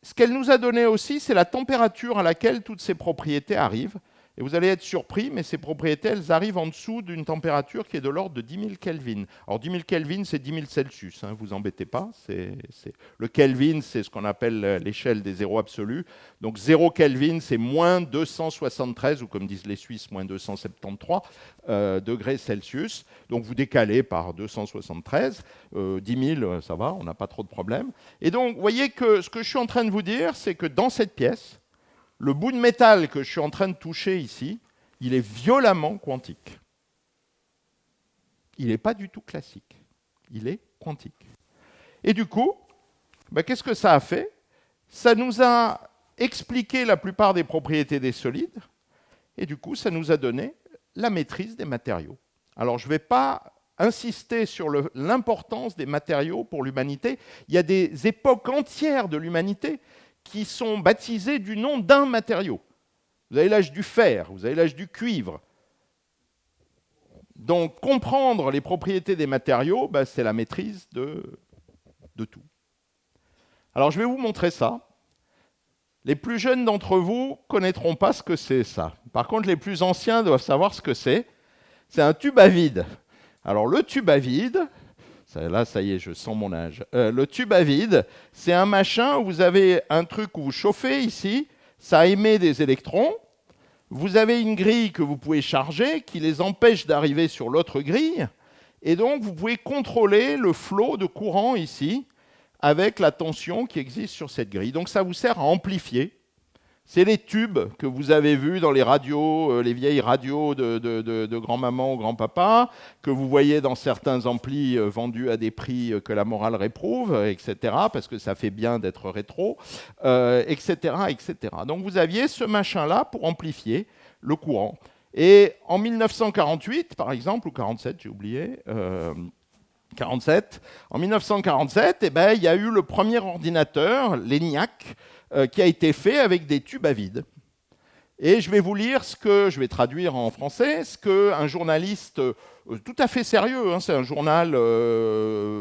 ce qu'elle nous a donné aussi, c'est la température à laquelle toutes ces propriétés arrivent. Et vous allez être surpris, mais ces propriétés, elles arrivent en dessous d'une température qui est de l'ordre de 10 000 Kelvin. Alors 10 000 Kelvin, c'est 10 000 Celsius, hein, vous embêtez pas. Le Kelvin, c'est ce qu'on appelle l'échelle des zéros absolus. Donc 0 Kelvin, c'est moins 273, ou comme disent les Suisses, moins 273 degrés Celsius. Donc vous décalez par 273. 10 000, ça va, on n'a pas trop de problèmes. Et donc, vous voyez que ce que je suis en train de vous dire, c'est que dans cette pièce, le bout de métal que je suis en train de toucher ici, il est violemment quantique. Il n'est pas du tout classique. Il est quantique. Et du coup, qu'est-ce que ça a fait ? Ça nous a expliqué la plupart des propriétés des solides, et du coup, ça nous a donné la maîtrise des matériaux. Alors, je ne vais pas insister sur l'importance des matériaux pour l'humanité. Il y a des époques entières de l'humanité qui sont baptisés du nom d'un matériau. Vous avez l'âge du fer, vous avez l'âge du cuivre. Donc, comprendre les propriétés des matériaux, c'est la maîtrise de tout. Alors, je vais vous montrer ça. Les plus jeunes d'entre vous ne connaîtront pas ce que c'est, ça. Par contre, les plus anciens doivent savoir ce que c'est. C'est un tube à vide. Alors, le tube à vide... Là, ça y est, je sens mon âge. Le tube à vide, c'est un machin où vous avez un truc où vous chauffez ici, ça émet des électrons. Vous avez une grille que vous pouvez charger qui les empêche d'arriver sur l'autre grille. Et donc, vous pouvez contrôler le flot de courant ici avec la tension qui existe sur cette grille. Donc, ça vous sert à amplifier. C'est les tubes que vous avez vus dans les radios, les vieilles radios de grand-maman ou grand-papa, que vous voyez dans certains amplis vendus à des prix que la morale réprouve, etc., parce que ça fait bien d'être rétro, etc., etc. Donc vous aviez ce machin-là pour amplifier le courant. Et en 1948, par exemple, ou 47, j'ai oublié, 47, en 1947, il y a eu le premier ordinateur, l'ENIAC, qui a été fait avec des tubes à vide. Et je vais vous lire je vais traduire en français, ce qu'un journaliste tout à fait sérieux, hein, c'est un journal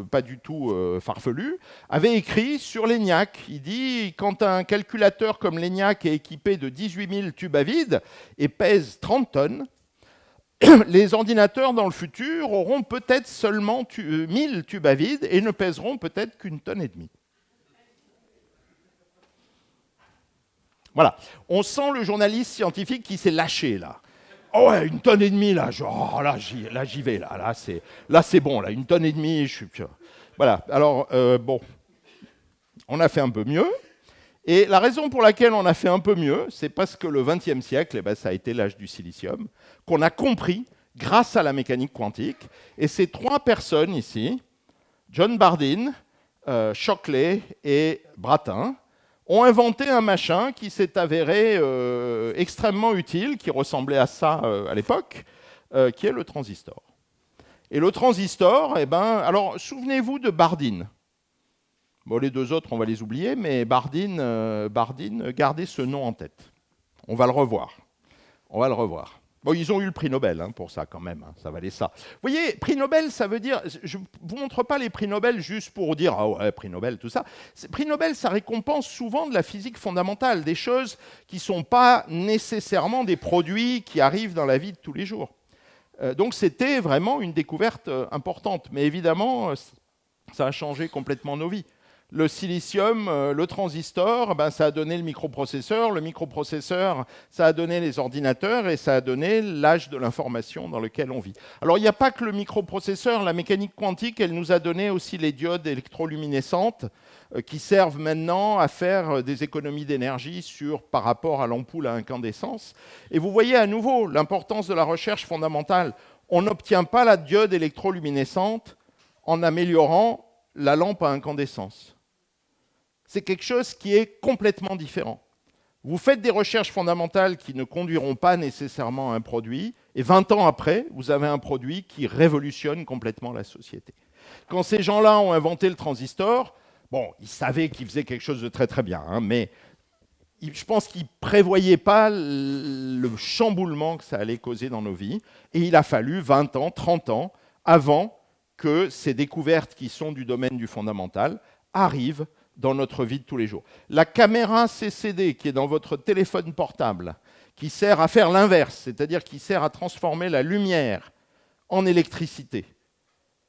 pas du tout farfelu, avait écrit sur l'ENIAC. Il dit, quand un calculateur comme l'ENIAC est équipé de 18 000 tubes à vide et pèse 30 tonnes, les ordinateurs dans le futur auront peut-être seulement 1000 tubes à vide et ne pèseront peut-être qu'une tonne et demie. Voilà. On sent le journaliste scientifique qui s'est lâché, là. Oh ouais, une tonne et demie, là. Genre, là, j'y vais, là. Là, c'est bon, là. Une tonne et demie, je suis... Voilà. Alors, bon, on a fait un peu mieux. Et la raison pour laquelle on a fait un peu mieux, c'est parce que le XXe siècle, eh ben, ça a été l'âge du silicium, qu'on a compris grâce à la mécanique quantique. Et ces trois personnes ici, John Bardeen, Shockley et Brattain, ont inventé un machin qui s'est avéré extrêmement utile, qui ressemblait à ça à l'époque, qui est le transistor. Et le transistor, eh ben, alors souvenez-vous de Bardeen. Bon, les deux autres, on va les oublier, mais Bardeen, gardez ce nom en tête. On va le revoir. Bon, ils ont eu le prix Nobel pour ça quand même, ça valait ça. Vous voyez, prix Nobel, ça veut dire, je ne vous montre pas les prix Nobel juste pour dire, ah ouais, prix Nobel, tout ça. Prix Nobel, ça récompense souvent de la physique fondamentale, des choses qui ne sont pas nécessairement des produits qui arrivent dans la vie de tous les jours. Donc c'était vraiment une découverte importante, mais évidemment, ça a changé complètement nos vies. Le silicium, le transistor, ben, ça a donné le microprocesseur, ça a donné les ordinateurs et ça a donné l'âge de l'information dans lequel on vit. Alors il n'y a pas que le microprocesseur, la mécanique quantique, elle nous a donné aussi les diodes électroluminescentes qui servent maintenant à faire des économies d'énergie par rapport à l'ampoule à incandescence. Et vous voyez à nouveau l'importance de la recherche fondamentale. On n'obtient pas la diode électroluminescente en améliorant la lampe à incandescence. C'est quelque chose qui est complètement différent. Vous faites des recherches fondamentales qui ne conduiront pas nécessairement à un produit, et 20 ans après, vous avez un produit qui révolutionne complètement la société. Quand ces gens-là ont inventé le transistor, bon, ils savaient qu'ils faisaient quelque chose de très très bien, mais je pense qu'ils ne prévoyaient pas le chamboulement que ça allait causer dans nos vies, et il a fallu 20 ans, 30 ans, avant que ces découvertes qui sont du domaine du fondamental arrivent dans notre vie de tous les jours. La caméra CCD qui est dans votre téléphone portable, qui sert à faire l'inverse, c'est-à-dire qui sert à transformer la lumière en électricité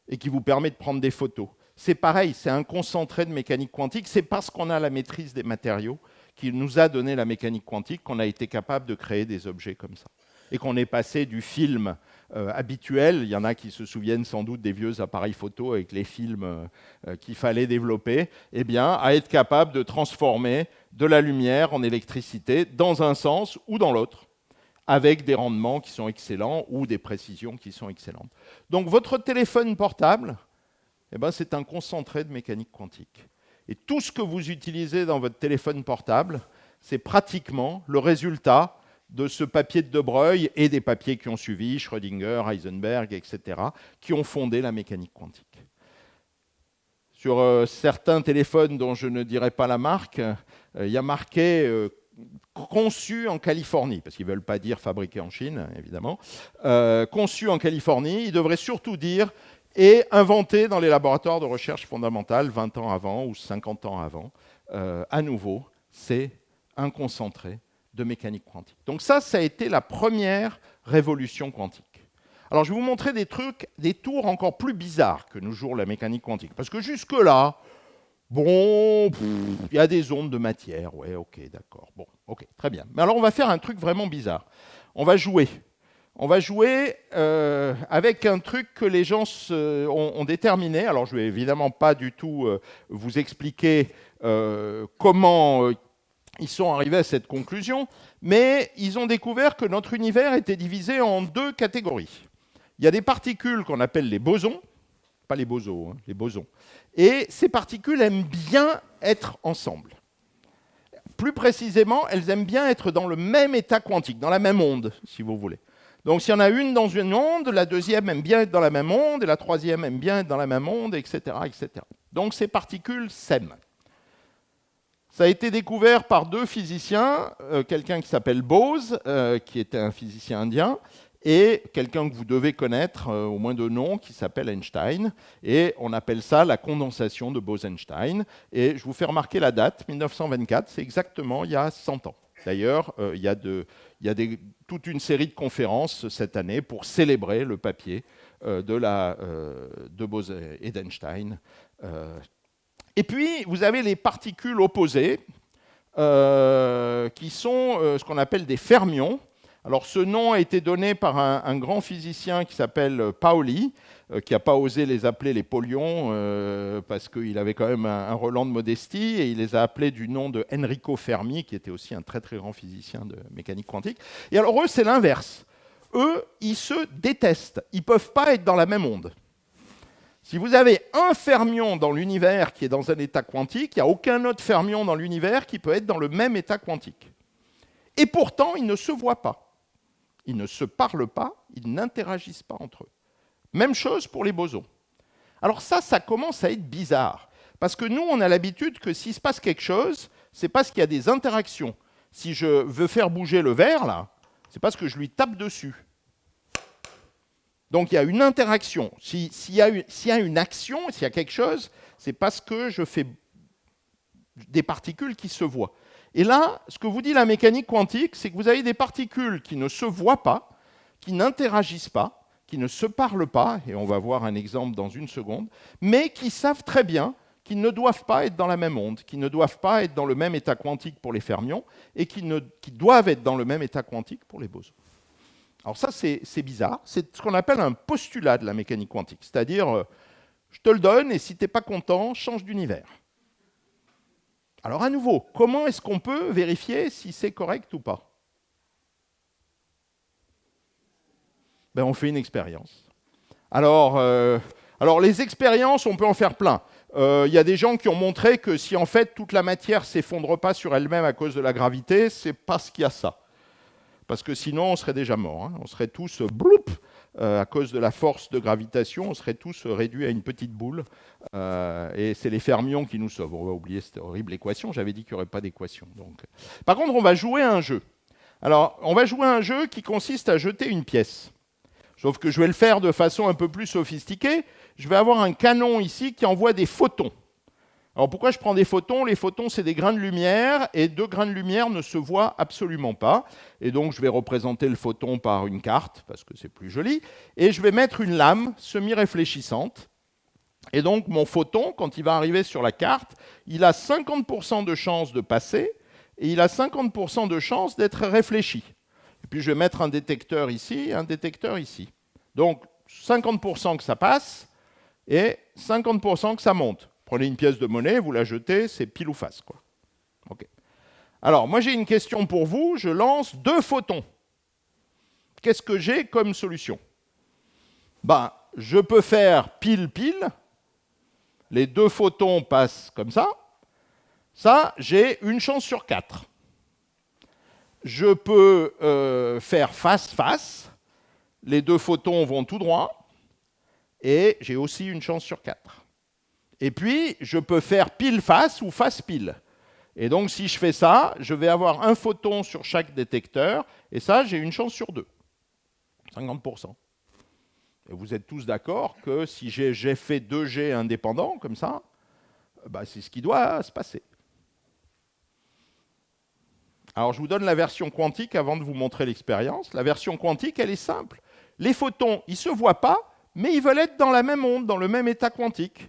et qui vous permet de prendre des photos. C'est pareil, c'est un concentré de mécanique quantique. C'est parce qu'on a la maîtrise des matériaux qui nous a donné la mécanique quantique qu'on a été capable de créer des objets comme ça. Et qu'on est passé du film habituel, il y en a qui se souviennent sans doute des vieux appareils photo avec les films qu'il fallait développer, eh bien, à être capable de transformer de la lumière en électricité dans un sens ou dans l'autre, avec des rendements qui sont excellents ou des précisions qui sont excellentes. Donc votre téléphone portable, eh ben, c'est un concentré de mécanique quantique. Et tout ce que vous utilisez dans votre téléphone portable, c'est pratiquement le résultat de ce papier de De Broglie et des papiers qui ont suivi, Schrödinger, Heisenberg, etc., qui ont fondé la mécanique quantique. Sur certains téléphones dont je ne dirai pas la marque, il y a marqué conçu en Californie, parce qu'ils ne veulent pas dire fabriqué en Chine, évidemment. Conçu en Californie, ils devraient surtout dire et inventé dans les laboratoires de recherche fondamentale 20 ans avant ou 50 ans avant. À nouveau, c'est un concentré de mécanique quantique. Donc ça a été la première révolution quantique. Alors je vais vous montrer des trucs, des tours encore plus bizarres que nous joue la mécanique quantique. Parce que jusque-là, bon, il y a des ondes de matière, ouais, ok, d'accord, bon, ok, très bien. Mais alors on va faire un truc vraiment bizarre. On va jouer. On va jouer avec un truc que les gens ont déterminé. Alors je ne vais évidemment pas du tout vous expliquer comment ils sont arrivés à cette conclusion, mais ils ont découvert que notre univers était divisé en deux catégories. Il y a des particules qu'on appelle les bosons, pas les bosons, hein, les bosons, et ces particules aiment bien être ensemble. Plus précisément, elles aiment bien être dans le même état quantique, dans la même onde, si vous voulez. Donc s'il y en a une dans une onde, la deuxième aime bien être dans la même onde, et la troisième aime bien être dans la même onde, etc., etc. Donc ces particules s'aiment. Ça a été découvert par deux physiciens, quelqu'un qui s'appelle Bose, qui était un physicien indien, et quelqu'un que vous devez connaître, au moins de nom, qui s'appelle Einstein. Et on appelle ça la condensation de Bose-Einstein. Et je vous fais remarquer la date, 1924, c'est exactement il y a 100 ans. D'ailleurs, il y a toute une série de conférences cette année pour célébrer le papier de Bose et d'Einstein. Et puis, vous avez les particules opposées, qui sont ce qu'on appelle des fermions. Alors, ce nom a été donné par un grand physicien qui s'appelle Pauli, qui n'a pas osé les appeler les polions, parce qu'il avait quand même un relent de modestie, et il les a appelés du nom de Enrico Fermi, qui était aussi un très très grand physicien de mécanique quantique. Et alors, eux, c'est l'inverse. Eux, ils se détestent. Ils ne peuvent pas être dans la même onde. Si vous avez un fermion dans l'univers qui est dans un état quantique, il n'y a aucun autre fermion dans l'univers qui peut être dans le même état quantique. Et pourtant, ils ne se voient pas. Ils ne se parlent pas, ils n'interagissent pas entre eux. Même chose pour les bosons. Alors ça commence à être bizarre. Parce que nous, on a l'habitude que s'il se passe quelque chose, c'est parce qu'il y a des interactions. Si je veux faire bouger le verre, là, c'est parce que je lui tape dessus. Donc il y a une interaction. S'il y a une action, s'il y a quelque chose, c'est parce que je fais des particules qui se voient. Et là, ce que vous dit la mécanique quantique, c'est que vous avez des particules qui ne se voient pas, qui n'interagissent pas, qui ne se parlent pas, et on va voir un exemple dans une seconde, mais qui savent très bien qu'ils ne doivent pas être dans la même onde, qui ne doivent pas être dans le même état quantique pour les fermions, et qui doivent être dans le même état quantique pour les bosons. Alors ça, c'est bizarre. C'est ce qu'on appelle un postulat de la mécanique quantique. C'est-à-dire, je te le donne, et si tu n'es pas content, change d'univers. Alors à nouveau, comment est-ce qu'on peut vérifier si c'est correct ou pas? On fait une expérience. Alors, les expériences, on peut en faire plein. Il y a des gens qui ont montré que si en fait toute la matière ne s'effondre pas sur elle-même à cause de la gravité, c'est parce qu'il y a ça. Parce que sinon, on serait déjà mort. On serait tous bloup, à cause de la force de gravitation, on serait tous réduits à une petite boule. Et c'est les fermions qui nous sauvent. On va oublier cette horrible équation. J'avais dit qu'il n'y aurait pas d'équation. Par contre, on va jouer à un jeu. Alors, on va jouer à un jeu qui consiste à jeter une pièce. Sauf que je vais le faire de façon un peu plus sophistiquée. Je vais avoir un canon ici qui envoie des photons. Alors pourquoi je prends des photons? Les photons, c'est des grains de lumière, et deux grains de lumière ne se voient absolument pas. Et donc je vais représenter le photon par une carte, parce que c'est plus joli, et je vais mettre une lame semi-réfléchissante. Et donc mon photon, quand il va arriver sur la carte, il a 50% de chance de passer, et il a 50% de chance d'être réfléchi. Et puis je vais mettre un détecteur ici, et un détecteur ici. Donc 50% que ça passe, et 50% que ça monte. Prenez une pièce de monnaie, vous la jetez, c'est pile ou face, quoi. Okay. Alors, moi j'ai une question pour vous, je lance 2 photons. Qu'est-ce que j'ai comme solution? Je peux faire pile-pile, les 2 photons passent comme ça, j'ai une chance sur 4. Je peux faire face-face, les 2 photons vont tout droit, et j'ai aussi une chance sur 4. Et puis, je peux faire pile-face ou face-pile. Et donc, si je fais ça, je vais avoir un photon sur chaque détecteur, et ça, j'ai une chance sur 2. 50%. Et vous êtes tous d'accord que si j'ai fait 2 jets indépendants, comme ça, c'est ce qui doit se passer. Alors, je vous donne la version quantique avant de vous montrer l'expérience. La version quantique, elle est simple. Les photons, ils ne se voient pas, mais ils veulent être dans la même onde, dans le même état quantique.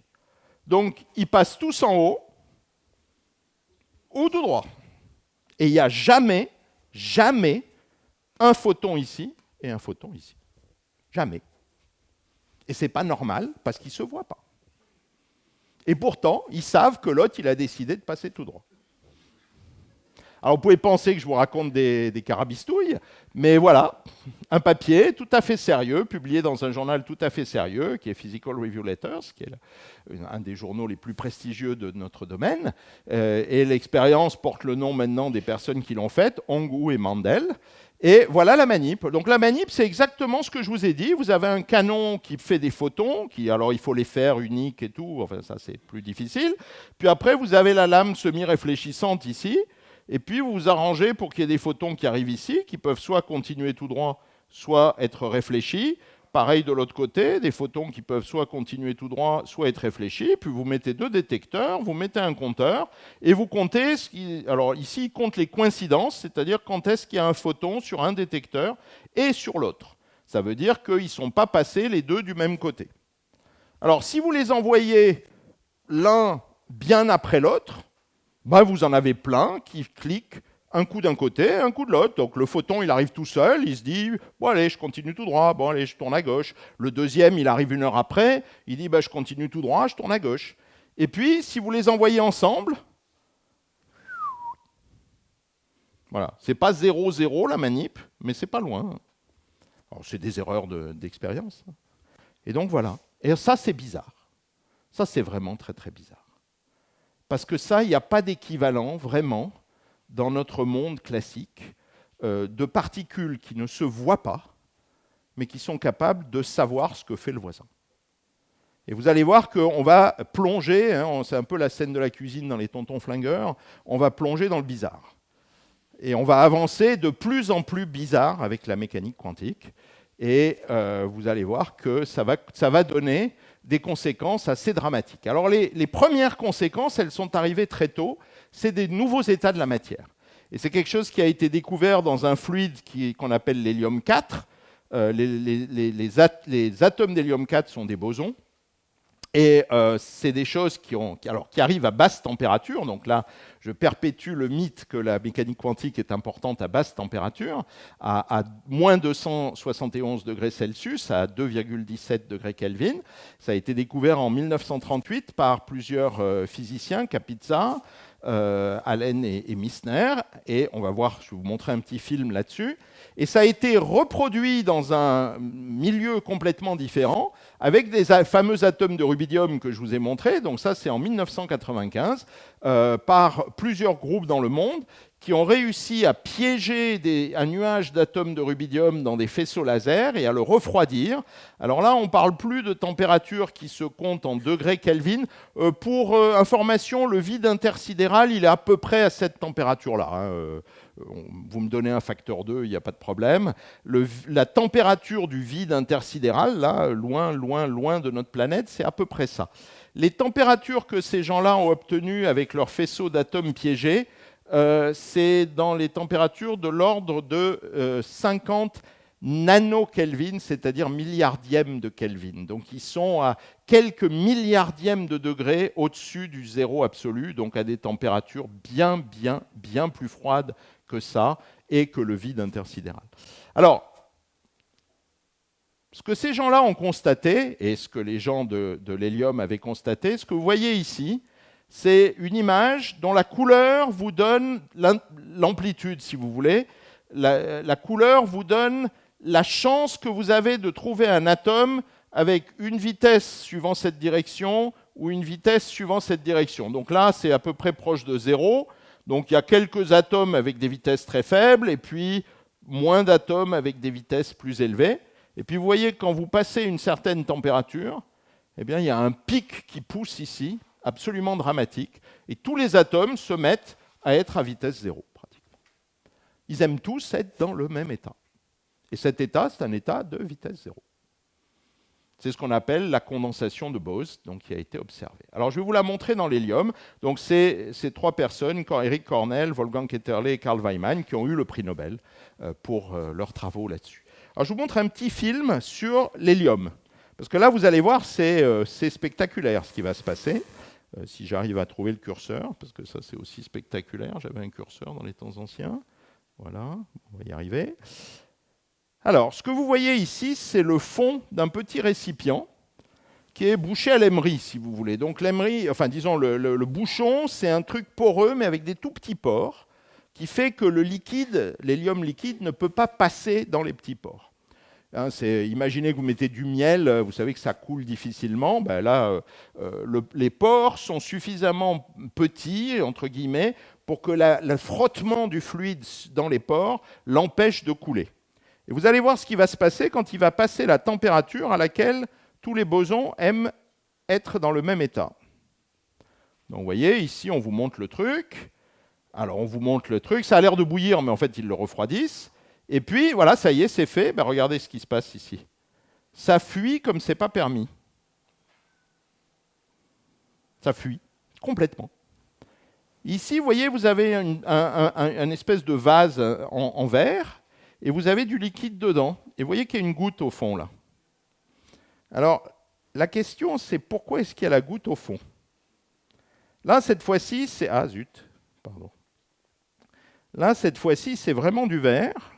Donc, ils passent tous en haut ou tout droit. Et il n'y a jamais un photon ici et un photon ici. Jamais. Et ce n'est pas normal parce qu'ils ne se voient pas. Et pourtant, ils savent que l'autre, il a décidé de passer tout droit. Alors, vous pouvez penser que je vous raconte des carabistouilles, mais voilà, un papier tout à fait sérieux, publié dans un journal tout à fait sérieux, qui est Physical Review Letters, qui est un des journaux les plus prestigieux de notre domaine. Et l'expérience porte le nom maintenant des personnes qui l'ont faite, Hongou et Mandel. Et voilà la manip. Donc la manip, c'est exactement ce que je vous ai dit. Vous avez un canon qui fait des photons, alors il faut les faire uniques et tout, enfin ça c'est plus difficile. Puis après, vous avez la lame semi-réfléchissante ici, et puis vous vous arrangez pour qu'il y ait des photons qui arrivent ici, qui peuvent soit continuer tout droit, soit être réfléchis. Pareil de l'autre côté, des photons qui peuvent soit continuer tout droit, soit être réfléchis. Puis vous mettez 2 détecteurs, vous mettez un compteur, et vous comptez, alors ici, il compte les coïncidences, c'est-à-dire quand est-ce qu'il y a un photon sur un détecteur et sur l'autre. Ça veut dire qu'ils ne sont pas passés les deux du même côté. Alors si vous les envoyez l'un bien après l'autre, ben vous en avez plein qui cliquent un coup d'un côté, un coup de l'autre. Donc le photon, il arrive tout seul, il se dit « Bon allez, je continue tout droit, bon allez, je tourne à gauche ». Le deuxième, il arrive 1 heure après, il dit bah, « Je continue tout droit, je tourne à gauche ». Et puis, si vous les envoyez ensemble, voilà, c'est pas 0-0 la manip, mais c'est pas loin. Alors c'est des erreurs d'expérience. Et donc voilà. Et ça, c'est bizarre. Ça, c'est vraiment très très bizarre. Parce que ça, il n'y a pas d'équivalent, vraiment, dans notre monde classique, de particules qui ne se voient pas, mais qui sont capables de savoir ce que fait le voisin. Et vous allez voir qu'on va plonger, hein, c'est un peu la scène de la cuisine dans les Tontons Flingueurs, on va plonger dans le bizarre. Et on va avancer de plus en plus bizarre avec la mécanique quantique. Et vous allez voir que ça va donner des conséquences assez dramatiques. Alors les premières conséquences, elles sont arrivées très tôt, c'est des nouveaux états de la matière. Et c'est quelque chose qui a été découvert dans un fluide qu'on appelle l'hélium 4. Les atomes d'hélium 4 sont des bosons. Et c'est des choses qui arrivent à basse température. Donc là, je perpétue le mythe que la mécanique quantique est importante à basse température, à moins 271 degrés Celsius, à 2,17 degrés Kelvin. Ça a été découvert en 1938 par plusieurs physiciens, Kapitsa, Allen et Misner. Et on va voir, je vais vous montrer un petit film là-dessus. Et ça a été reproduit dans un milieu complètement différent, avec des fameux atomes de rubidium que je vous ai montrés. Donc ça, c'est en 1995, par plusieurs groupes dans le monde qui ont réussi à piéger un nuage d'atomes de rubidium dans des faisceaux laser et à le refroidir. Alors là, on ne parle plus de température qui se compte en degrés Kelvin. Pour information, le vide intersidéral, il est à peu près à cette température-là, hein. Vous me donnez un facteur 2, il n'y a pas de problème. La température du vide intersidéral, là, loin, loin, loin de notre planète, c'est à peu près ça. Les températures que ces gens-là ont obtenues avec leurs faisceaux d'atomes piégés, c'est dans les températures de l'ordre de 50 nanokelvin, c'est-à-dire milliardièmes de Kelvin. Donc ils sont à quelques milliardièmes de degrés au-dessus du zéro absolu, donc à des températures bien, bien, bien plus froides que ça, et que le vide intersidéral. Alors, ce que ces gens-là ont constaté, et ce que les gens de l'hélium avaient constaté, ce que vous voyez ici, c'est une image dont la couleur vous donne l'amplitude, si vous voulez. La couleur vous donne la chance que vous avez de trouver un atome avec une vitesse suivant cette direction ou une vitesse suivant cette direction. Donc là, c'est à peu près proche de 0. Donc il y a quelques atomes avec des vitesses très faibles et puis moins d'atomes avec des vitesses plus élevées. Et puis vous voyez, quand vous passez une certaine température, eh bien, il y a un pic qui pousse ici, absolument dramatique, et tous les atomes se mettent à être à vitesse 0, pratiquement. Ils aiment tous être dans le même état. Et cet état, c'est un état de vitesse 0. C'est ce qu'on appelle la condensation de Bose, donc, qui a été observée. Alors, je vais vous la montrer dans l'hélium. Donc, c'est ces 3 personnes, Eric Cornell, Wolfgang Ketterle et Karl Weimann, qui ont eu le prix Nobel pour leurs travaux là-dessus. Alors, je vous montre un petit film sur l'hélium. Parce que là, vous allez voir, c'est spectaculaire ce qui va se passer. Si j'arrive à trouver le curseur, parce que ça, c'est aussi spectaculaire. J'avais un curseur dans les temps anciens. Voilà, on va y arriver. Alors, ce que vous voyez ici, c'est le fond d'un petit récipient qui est bouché à l'émery, si vous voulez. Donc l'émery, enfin disons le bouchon, c'est un truc poreux, mais avec des tout petits pores, qui fait que le liquide, l'hélium liquide, ne peut pas passer dans les petits pores. Hein, imaginez que vous mettez du miel, vous savez que ça coule difficilement. Ben là, les pores sont suffisamment petits, entre guillemets, pour que le frottement du fluide dans les pores l'empêche de couler. Et vous allez voir ce qui va se passer quand il va passer la température à laquelle tous les bosons aiment être dans le même état. Donc vous voyez, ici on vous montre le truc. Alors on vous montre le truc, ça a l'air de bouillir, mais en fait ils le refroidissent. Et puis voilà, ça y est, c'est fait. Ben, regardez ce qui se passe ici. Ça fuit comme c'est pas permis. Ça fuit complètement. Ici, vous voyez, vous avez un espèce de vase en verre, et vous avez du liquide dedans. Et vous voyez qu'il y a une goutte au fond, là. Alors, la question, c'est pourquoi est-ce qu'il y a la goutte au fond? Là, cette fois-ci, c'est... Ah, zut, pardon. Là, cette fois-ci, c'est vraiment du verre.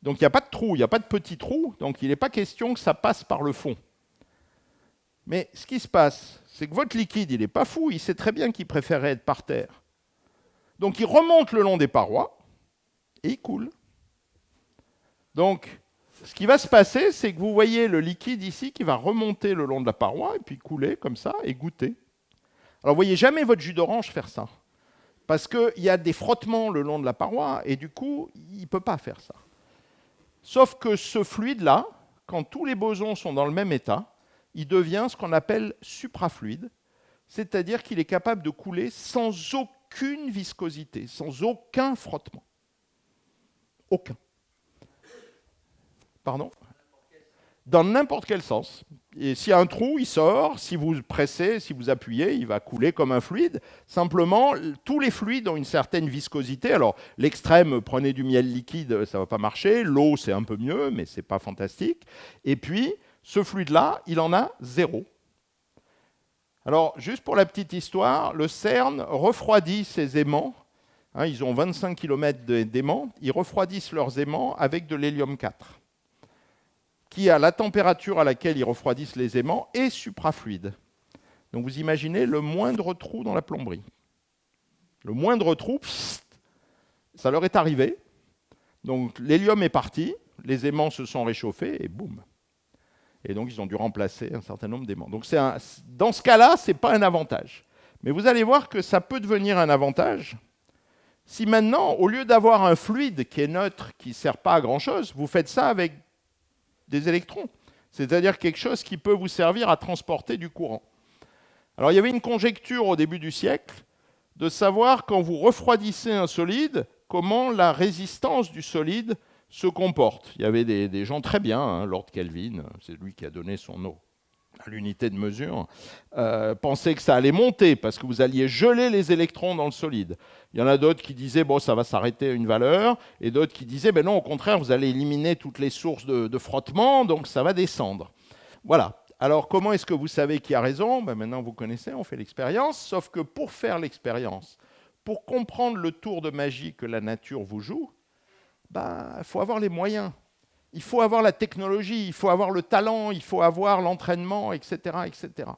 Donc, il n'y a pas de trou, il n'y a pas de petit trou. Donc, il n'est pas question que ça passe par le fond. Mais ce qui se passe, c'est que votre liquide, il n'est pas fou. Il sait très bien qu'il préférait être par terre. Donc, il remonte le long des parois et il coule. Donc, ce qui va se passer, c'est que vous voyez le liquide ici qui va remonter le long de la paroi et puis couler comme ça et goûter. Alors, vous voyez jamais votre jus d'orange faire ça. Parce qu'il y a des frottements le long de la paroi et du coup, il ne peut pas faire ça. Sauf que ce fluide-là, quand tous les bosons sont dans le même état, il devient ce qu'on appelle suprafluide, c'est-à-dire qu'il est capable de couler sans aucune viscosité, sans aucun frottement. Aucun. Pardon ? Dans n'importe quel sens. Et s'il y a un trou, il sort. Si vous pressez, si vous appuyez, il va couler comme un fluide. Simplement, tous les fluides ont une certaine viscosité. Alors, l'extrême, prenez du miel liquide, ça ne va pas marcher. L'eau, c'est un peu mieux, mais ce n'est pas fantastique. Et puis, ce fluide-là, il en a 0. Alors, juste pour la petite histoire, le CERN refroidit ses aimants. Hein, ils ont 25 km d'aimants. Ils refroidissent leurs aimants avec de l'hélium 4. Qui, à la température à laquelle ils refroidissent les aimants, est suprafluide. Donc vous imaginez le moindre trou dans la plomberie. Le moindre trou, ça leur est arrivé. Donc l'hélium est parti, les aimants se sont réchauffés et boum. Et donc ils ont dû remplacer un certain nombre d'aimants. Donc dans ce cas-là, ce n'est pas un avantage. Mais vous allez voir que ça peut devenir un avantage si maintenant, au lieu d'avoir un fluide qui est neutre, qui ne sert pas à grand-chose, vous faites ça avec des électrons, c'est-à-dire quelque chose qui peut vous servir à transporter du courant. Alors il y avait une conjecture au début du siècle de savoir quand vous refroidissez un solide, comment la résistance du solide se comporte. Il y avait des gens très bien, hein, Lord Kelvin, c'est lui qui a donné son nom à l'unité de mesure, pensaient que ça allait monter parce que vous alliez geler les électrons dans le solide. Il y en a d'autres qui disaient bon, ça va s'arrêter à une valeur, et d'autres qui disaient ben non, au contraire, vous allez éliminer toutes les sources de frottement, donc ça va descendre. Voilà. Alors comment est-ce que vous savez qui a raison? Ben, maintenant vous connaissez, on fait l'expérience, sauf que pour faire l'expérience, pour comprendre le tour de magie que la nature vous joue, il faut avoir les moyens. Il faut avoir la technologie, il faut avoir le talent, il faut avoir l'entraînement, etc., etc.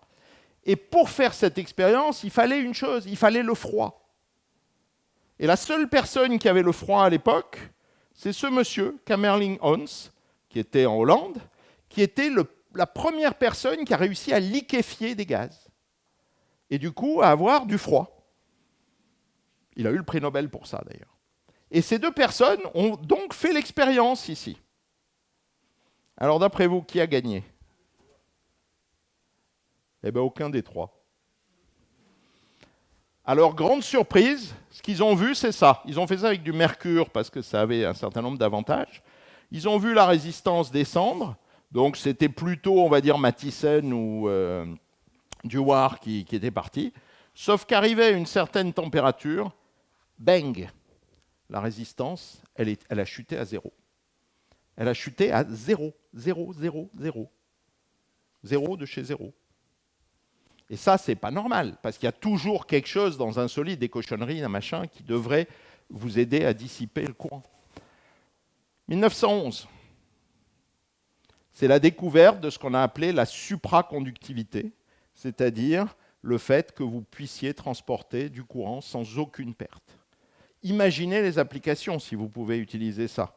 Et pour faire cette expérience, il fallait une chose, il fallait le froid. Et la seule personne qui avait le froid à l'époque, c'est ce monsieur, Kamerlingh Onnes, qui était en Hollande, qui était la première personne qui a réussi à liquéfier des gaz. Et du coup, à avoir du froid. Il a eu le prix Nobel pour ça, d'ailleurs. Et ces deux personnes ont donc fait l'expérience ici. Alors, d'après vous, qui a gagné? Eh bien, aucun des trois. Alors, grande surprise, ce qu'ils ont vu, c'est ça. Ils ont fait ça avec du mercure parce que ça avait un certain nombre d'avantages. Ils ont vu la résistance descendre. Donc, c'était plutôt, on va dire, Mathisen ou Dewar qui était parti. Sauf qu'arrivée à une certaine température, bang, la résistance, elle a chuté à 0. Elle a chuté à 0, 0, 0, 0. 0 de chez 0. Et ça, c'est pas normal, parce qu'il y a toujours quelque chose dans un solide, des cochonneries, un machin, qui devrait vous aider à dissiper le courant. 1911, c'est la découverte de ce qu'on a appelé la supraconductivité, c'est-à-dire le fait que vous puissiez transporter du courant sans aucune perte. Imaginez les applications si vous pouvez utiliser ça.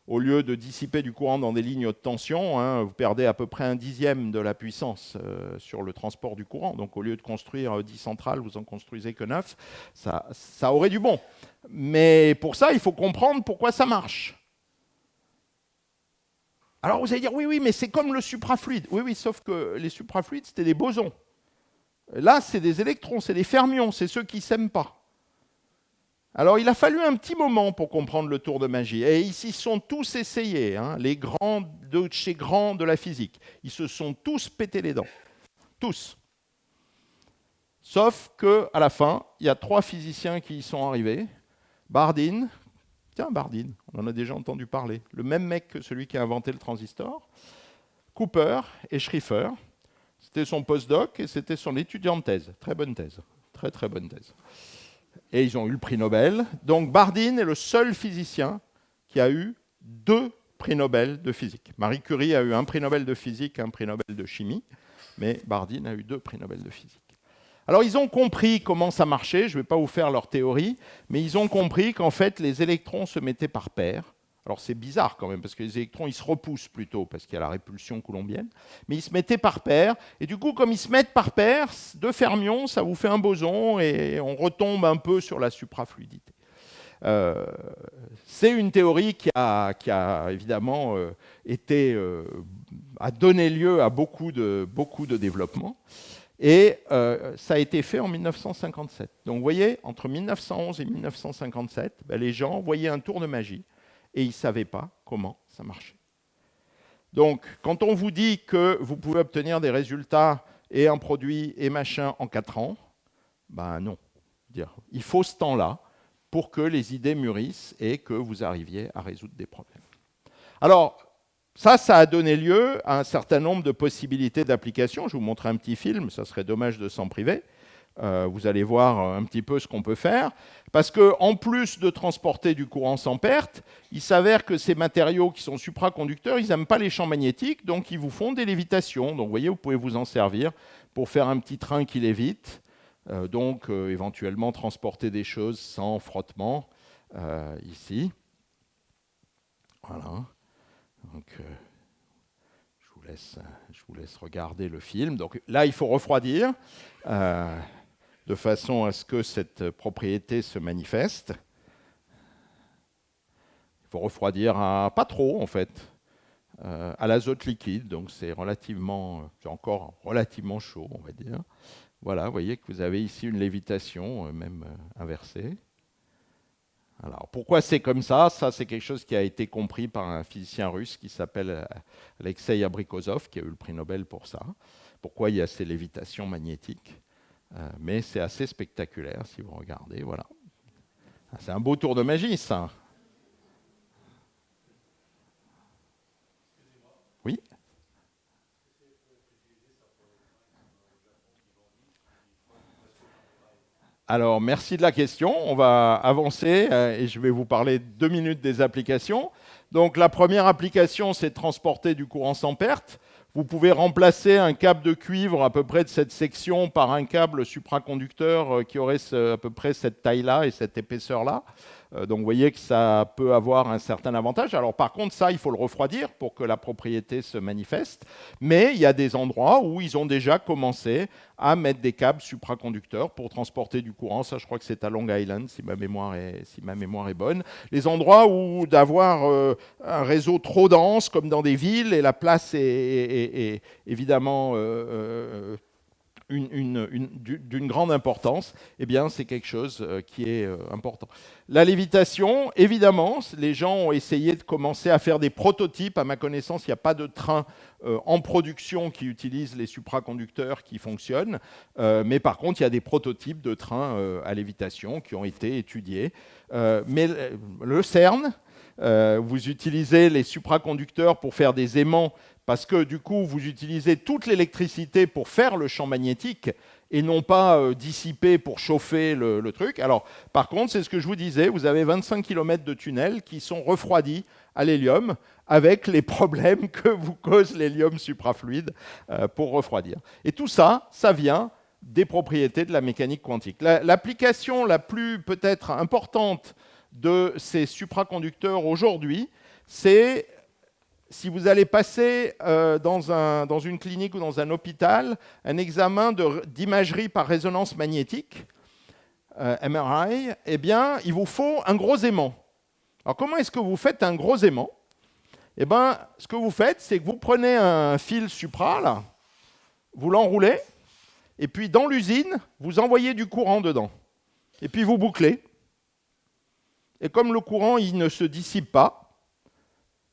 Au lieu de dissiper du courant dans des lignes haute tension, hein, vous perdez à peu près 1/10 de la puissance sur le transport du courant. Donc au lieu de construire 10 centrales, vous en construisez que 9. Ça aurait du bon. Mais pour ça, il faut comprendre pourquoi ça marche. Alors vous allez dire, oui, mais c'est comme le suprafluide. Oui, sauf que les suprafluides, c'était des bosons. Là, c'est des électrons, c'est des fermions, c'est ceux qui ne s'aiment pas. Alors il a fallu un petit moment pour comprendre le tour de magie. Et ils s'y sont tous essayés, hein, les grands de chez grands de la physique. Ils se sont tous pété les dents. Tous. Sauf qu'à la fin, il y a 3 physiciens qui y sont arrivés. Bardeen, tiens, Bardeen, on en a déjà entendu parler. Le même mec que celui qui a inventé le transistor. Cooper et Schrieffer. C'était son postdoc et c'était son étudiant de thèse. Très bonne thèse. Très bonne thèse. Et ils ont eu le prix Nobel. Donc Bardeen est le seul physicien qui a eu 2 prix Nobel de physique. Marie Curie a eu un prix Nobel de physique, un prix Nobel de chimie, mais Bardeen a eu 2 prix Nobel de physique. Alors ils ont compris comment ça marchait, je ne vais pas vous faire leur théorie, mais ils ont compris qu'en fait les électrons se mettaient par paires. Alors c'est bizarre quand même, parce que les électrons ils se repoussent plutôt, parce qu'il y a la répulsion coulombienne, mais ils se mettaient par paires, et du coup comme ils se mettent par paires, 2 fermions, ça vous fait un boson, et on retombe un peu sur la suprafluidité. C'est une théorie qui a évidemment a donné lieu à beaucoup de développements. Et ça a été fait en 1957. Donc vous voyez, entre 1911 et 1957, les gens voyaient un tour de magie et ils ne savaient pas comment ça marchait. Donc quand on vous dit que vous pouvez obtenir des résultats et un produit et machin en 4 ans, ben non. Il faut ce temps-là pour que les idées mûrissent et que vous arriviez à résoudre des problèmes. Alors, ça a donné lieu à un certain nombre de possibilités d'application. Je vais vous montrer un petit film, ça serait dommage de s'en priver. Vous allez voir un petit peu ce qu'on peut faire. Parce qu'en plus de transporter du courant sans perte, il s'avère que ces matériaux qui sont supraconducteurs, ils n'aiment pas les champs magnétiques, donc ils vous font des lévitations. Donc vous voyez, vous pouvez vous en servir pour faire un petit train qui lévite. Donc éventuellement transporter des choses sans frottement, ici. Voilà. Donc, je vous laisse regarder le film. Donc là, il faut refroidir de façon à ce que cette propriété se manifeste. Il faut refroidir pas trop, en fait, à l'azote liquide. Donc c'est encore relativement chaud, on va dire. Voilà, vous voyez que vous avez ici une lévitation, même inversée. Alors, pourquoi c'est comme ça? Ça, c'est quelque chose qui a été compris par un physicien russe qui s'appelle Alexei Abrikosov, qui a eu le prix Nobel pour ça. Pourquoi il y a ces lévitations magnétiques? Mais c'est assez spectaculaire, si vous regardez. Voilà. C'est un beau tour de magie, ça. Oui? Alors, merci de la question. On va avancer et je vais vous parler 2 minutes des applications. Donc, la première application, c'est de transporter du courant sans perte. Vous pouvez remplacer un câble de cuivre à peu près de cette section par un câble supraconducteur qui aurait à peu près cette taille-là et cette épaisseur-là. Donc vous voyez que ça peut avoir un certain avantage. Alors par contre, ça, il faut le refroidir pour que la propriété se manifeste. Mais il y a des endroits où ils ont déjà commencé à mettre des câbles supraconducteurs pour transporter du courant. Ça, je crois que c'est à Long Island, si ma mémoire est bonne. Les endroits où d'avoir un réseau trop dense, comme dans des villes, et la place est évidemment d'une grande importance, eh bien, c'est quelque chose qui est important. La lévitation, évidemment, les gens ont essayé de commencer à faire des prototypes. À ma connaissance, il n'y a pas de train en production qui utilise les supraconducteurs qui fonctionnent, mais par contre, il y a des prototypes de trains à lévitation qui ont été étudiés. Mais le CERN, vous utilisez les supraconducteurs pour faire des aimants parce que du coup, vous utilisez toute l'électricité pour faire le champ magnétique et non pas dissiper pour chauffer le truc. Alors, par contre, c'est ce que je vous disais, vous avez 25 km de tunnels qui sont refroidis à l'hélium avec les problèmes que vous cause l'hélium suprafluide pour refroidir. Et tout ça, ça vient des propriétés de la mécanique quantique. L'application la plus peut-être importante de ces supraconducteurs aujourd'hui, c'est si vous allez passer dans une clinique ou dans un hôpital, un examen d'imagerie par résonance magnétique, MRI, eh bien, il vous faut un gros aimant. Alors, comment est-ce que vous faites un gros aimant? Eh bien, ce que vous faites, c'est que vous prenez un fil supra, là, vous l'enroulez, et puis dans l'usine, vous envoyez du courant dedans. Et puis vous bouclez. Et comme le courant, il ne se dissipe pas,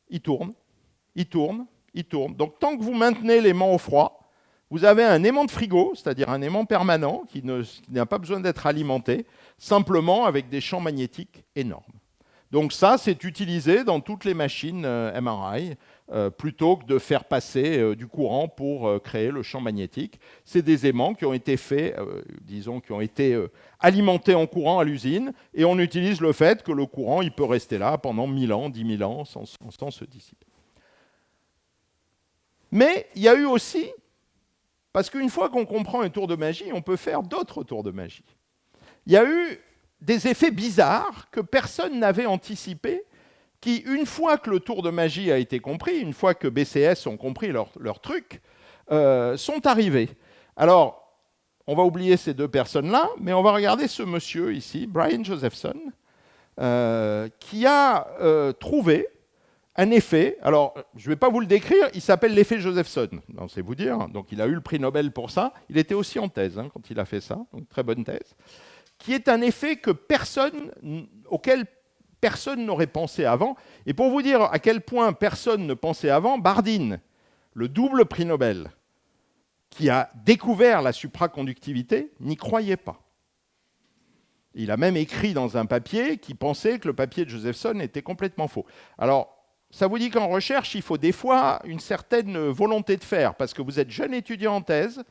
il tourne, il tourne, il tourne. Donc tant que vous maintenez l'aimant au froid, vous avez un aimant de frigo, c'est-à-dire un aimant permanent qui n'a pas besoin d'être alimenté, simplement avec des champs magnétiques énormes. Donc ça, c'est utilisé dans toutes les machines MRI, plutôt que de faire passer du courant pour créer le champ magnétique. C'est des aimants qui ont été faits, disons, qui ont été alimentés en courant à l'usine, et on utilise le fait que le courant, il peut rester là pendant 1000 ans, 10 000 ans, sans se dissiper. Mais il y a eu aussi, parce qu'une fois qu'on comprend un tour de magie, on peut faire d'autres tours de magie. Il y a eu des effets bizarres que personne n'avait anticipés, qui, une fois que le tour de magie a été compris, une fois que BCS ont compris leur truc, sont arrivés. Alors, on va oublier ces deux personnes-là, mais on va regarder ce monsieur ici, Brian Josephson, qui a trouvé un effet. Alors, je ne vais pas vous le décrire, il s'appelle l'effet Josephson, c'est vous dire. Donc, il a eu le prix Nobel pour ça. Il était aussi en thèse quand il a fait ça, donc très bonne thèse, qui est un effet auquel personne n'aurait pensé avant. Et pour vous dire à quel point personne ne pensait avant, Bardeen, le double prix Nobel, qui a découvert la supraconductivité, n'y croyait pas. Il a même écrit dans un papier qu'il pensait que le papier de Josephson était complètement faux. Alors, ça vous dit qu'en recherche, il faut des fois une certaine volonté de faire, parce que vous êtes jeune étudiant en thèse,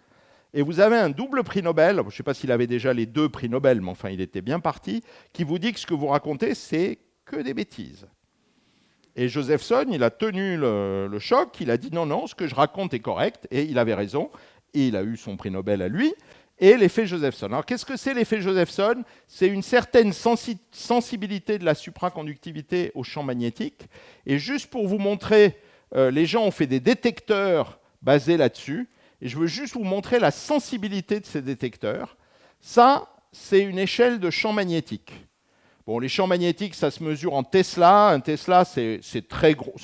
et vous avez un double prix Nobel, je ne sais pas s'il avait déjà les deux prix Nobel, mais enfin il était bien parti, qui vous dit que ce que vous racontez, c'est que des bêtises. Et Josephson, il a tenu le choc, il a dit non, ce que je raconte est correct, et il avait raison, et il a eu son prix Nobel à lui, et l'effet Josephson. Alors qu'est-ce que c'est l'effet Josephson? C'est une certaine sensibilité de la supraconductivité au champ magnétique, et juste pour vous montrer, les gens ont fait des détecteurs basés là-dessus, et je veux juste vous montrer la sensibilité de ces détecteurs. Ça, c'est une échelle de champ magnétique. Bon, les champs magnétiques, ça se mesure en Tesla. Un Tesla, c'est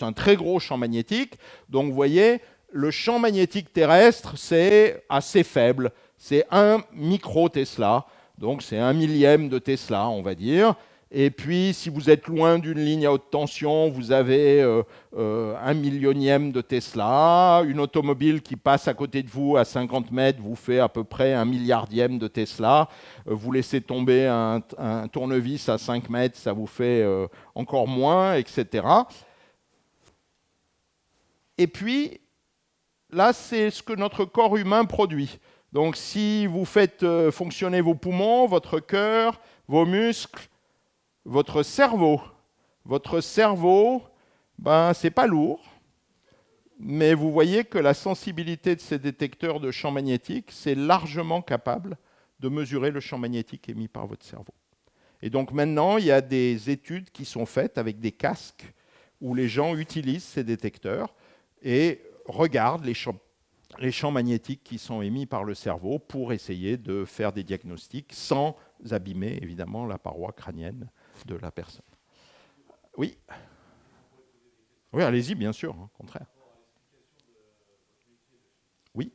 un très gros champ magnétique. Donc, vous voyez, le champ magnétique terrestre, c'est assez faible. C'est 1 micro-Tesla. Donc, c'est 1 millième de Tesla, on va dire. Et puis, si vous êtes loin d'une ligne à haute tension, vous avez 1 millionième de Tesla. Une automobile qui passe à côté de vous à 50 mètres vous fait à peu près 1 milliardième de Tesla. Vous laissez tomber un tournevis à 5 mètres, ça vous fait encore moins, etc. Et puis, là, c'est ce que notre corps humain produit. Donc, si vous faites fonctionner vos poumons, votre cœur, vos muscles, votre cerveau, c'est pas lourd, mais vous voyez que la sensibilité de ces détecteurs de champ magnétique, c'est largement capable de mesurer le champ magnétique émis par votre cerveau. Et donc maintenant, il y a des études qui sont faites avec des casques où les gens utilisent ces détecteurs et regardent les champs magnétiques qui sont émis par le cerveau pour essayer de faire des diagnostics sans abîmer évidemment la paroi crânienne de la personne. Oui. Oui, allez-y, bien sûr, au contraire. Oui.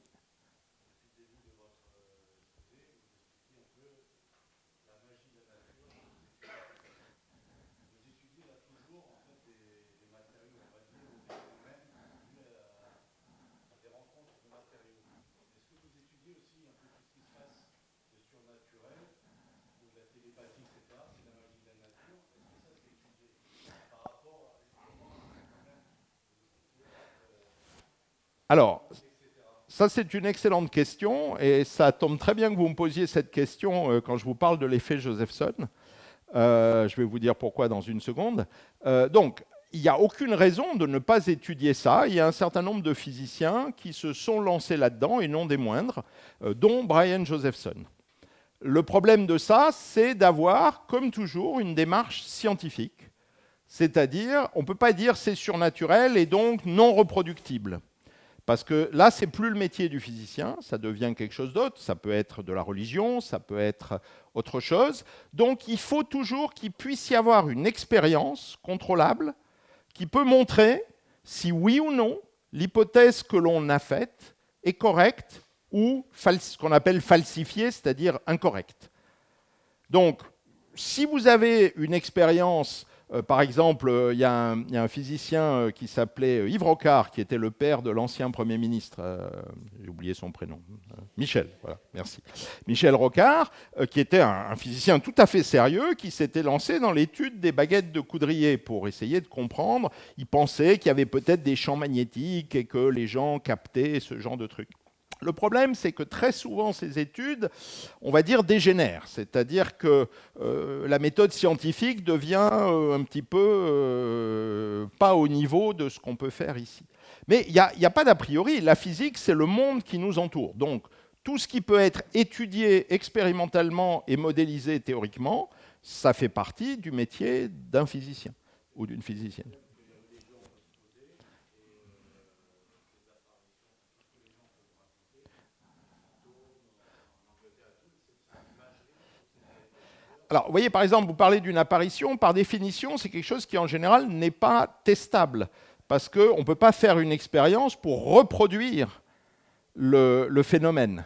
Alors, ça c'est une excellente question et ça tombe très bien que vous me posiez cette question quand je vous parle de l'effet Josephson. Je vais vous dire pourquoi dans une seconde. Donc, il n'y a aucune raison de ne pas étudier ça. Il y a un certain nombre de physiciens qui se sont lancés là-dedans, et non des moindres, dont Brian Josephson. Le problème de ça, c'est d'avoir, comme toujours, une démarche scientifique. C'est-à-dire, on ne peut pas dire c'est surnaturel et donc non reproductible. Parce que là, c'est plus le métier du physicien, ça devient quelque chose d'autre. Ça peut être de la religion, ça peut être autre chose. Donc, il faut toujours qu'il puisse y avoir une expérience contrôlable qui peut montrer si oui ou non l'hypothèse que l'on a faite est correcte ou ce qu'on appelle falsifiée, c'est-à-dire incorrecte. Donc, si vous avez une expérience, par exemple, il y a un physicien qui s'appelait Yves Rocard, qui était le père de l'ancien Premier ministre, j'ai oublié son prénom, Michel, voilà, merci. Michel Rocard, qui était un physicien tout à fait sérieux, qui s'était lancé dans l'étude des baguettes de coudrier pour essayer de comprendre. Il pensait qu'il y avait peut-être des champs magnétiques et que les gens captaient ce genre de trucs. Le problème, c'est que très souvent, ces études, on va dire, dégénèrent. C'est-à-dire que la méthode scientifique devient un petit peu pas au niveau de ce qu'on peut faire ici. Mais il n'y a pas d'a priori. La physique, c'est le monde qui nous entoure. Donc, tout ce qui peut être étudié expérimentalement et modélisé théoriquement, ça fait partie du métier d'un physicien ou d'une physicienne. Alors, vous voyez, par exemple, vous parlez d'une apparition. Par définition, c'est quelque chose qui, en général, n'est pas testable. Parce qu'on ne peut pas faire une expérience pour reproduire le phénomène.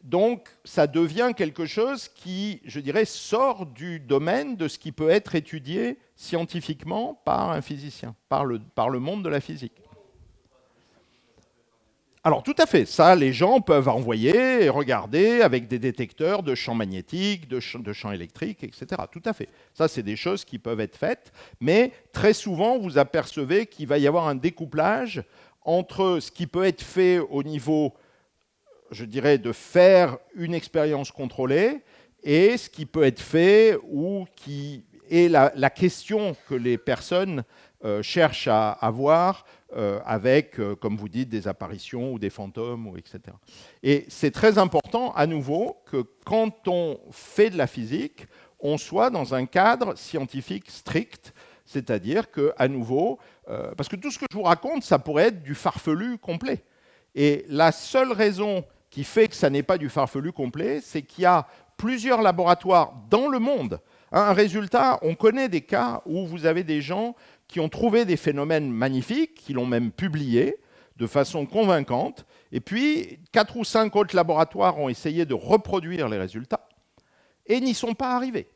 Donc, ça devient quelque chose qui, je dirais, sort du domaine de ce qui peut être étudié scientifiquement par un physicien, par le monde de la physique. Alors tout à fait, ça les gens peuvent envoyer et regarder avec des détecteurs de champs magnétiques, de champs électriques, etc. Tout à fait. Ça c'est des choses qui peuvent être faites, mais très souvent vous apercevez qu'il va y avoir un découplage entre ce qui peut être fait au niveau, je dirais, de faire une expérience contrôlée et ce qui peut être fait ou qui est la question que les personnes cherchent à avoir avec, comme vous dites, des apparitions ou des fantômes, ou etc. Et c'est très important, à nouveau, que quand on fait de la physique, on soit dans un cadre scientifique strict, c'est-à-dire qu'à nouveau, parce que tout ce que je vous raconte, ça pourrait être du farfelu complet. Et la seule raison qui fait que ça n'est pas du farfelu complet, c'est qu'il y a plusieurs laboratoires dans le monde. Un résultat, on connaît des cas où vous avez des gens qui ont trouvé des phénomènes magnifiques, qui l'ont même publié de façon convaincante, et puis 4 ou 5 autres laboratoires ont essayé de reproduire les résultats, et n'y sont pas arrivés.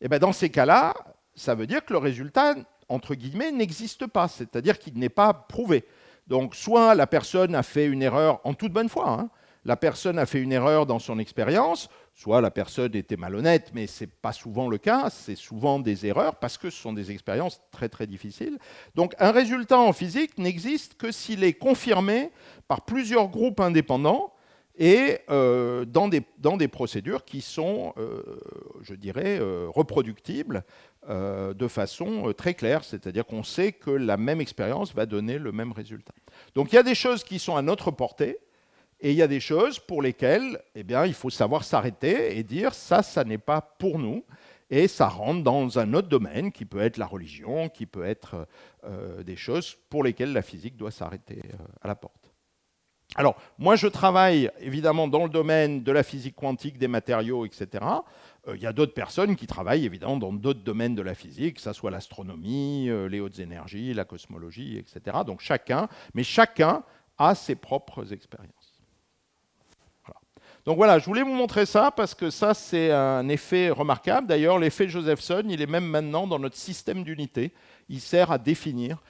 Et bien dans ces cas-là, ça veut dire que le résultat, entre guillemets, n'existe pas, c'est-à-dire qu'il n'est pas prouvé. Donc soit la personne a fait une erreur en toute bonne foi, la personne a fait une erreur dans son expérience, soit la personne était malhonnête, mais ce n'est pas souvent le cas, c'est souvent des erreurs, parce que ce sont des expériences très très difficiles. Donc un résultat en physique n'existe que s'il est confirmé par plusieurs groupes indépendants et dans des procédures qui sont, je dirais, reproductibles de façon très claire, c'est-à-dire qu'on sait que la même expérience va donner le même résultat. Donc il y a des choses qui sont à notre portée, et il y a des choses pour lesquelles il faut savoir s'arrêter et dire ça n'est pas pour nous, et ça rentre dans un autre domaine qui peut être la religion, qui peut être des choses pour lesquelles la physique doit s'arrêter à la porte. Alors, moi je travaille évidemment dans le domaine de la physique quantique, des matériaux, etc. Il y a d'autres personnes qui travaillent évidemment dans d'autres domaines de la physique, que ce soit l'astronomie, les hautes énergies, la cosmologie, etc. Donc chacun a ses propres expériences. Donc voilà, je voulais vous montrer ça parce que ça, c'est un effet remarquable. D'ailleurs, l'effet Josephson, il est même maintenant dans notre système d'unités. Il sert à définir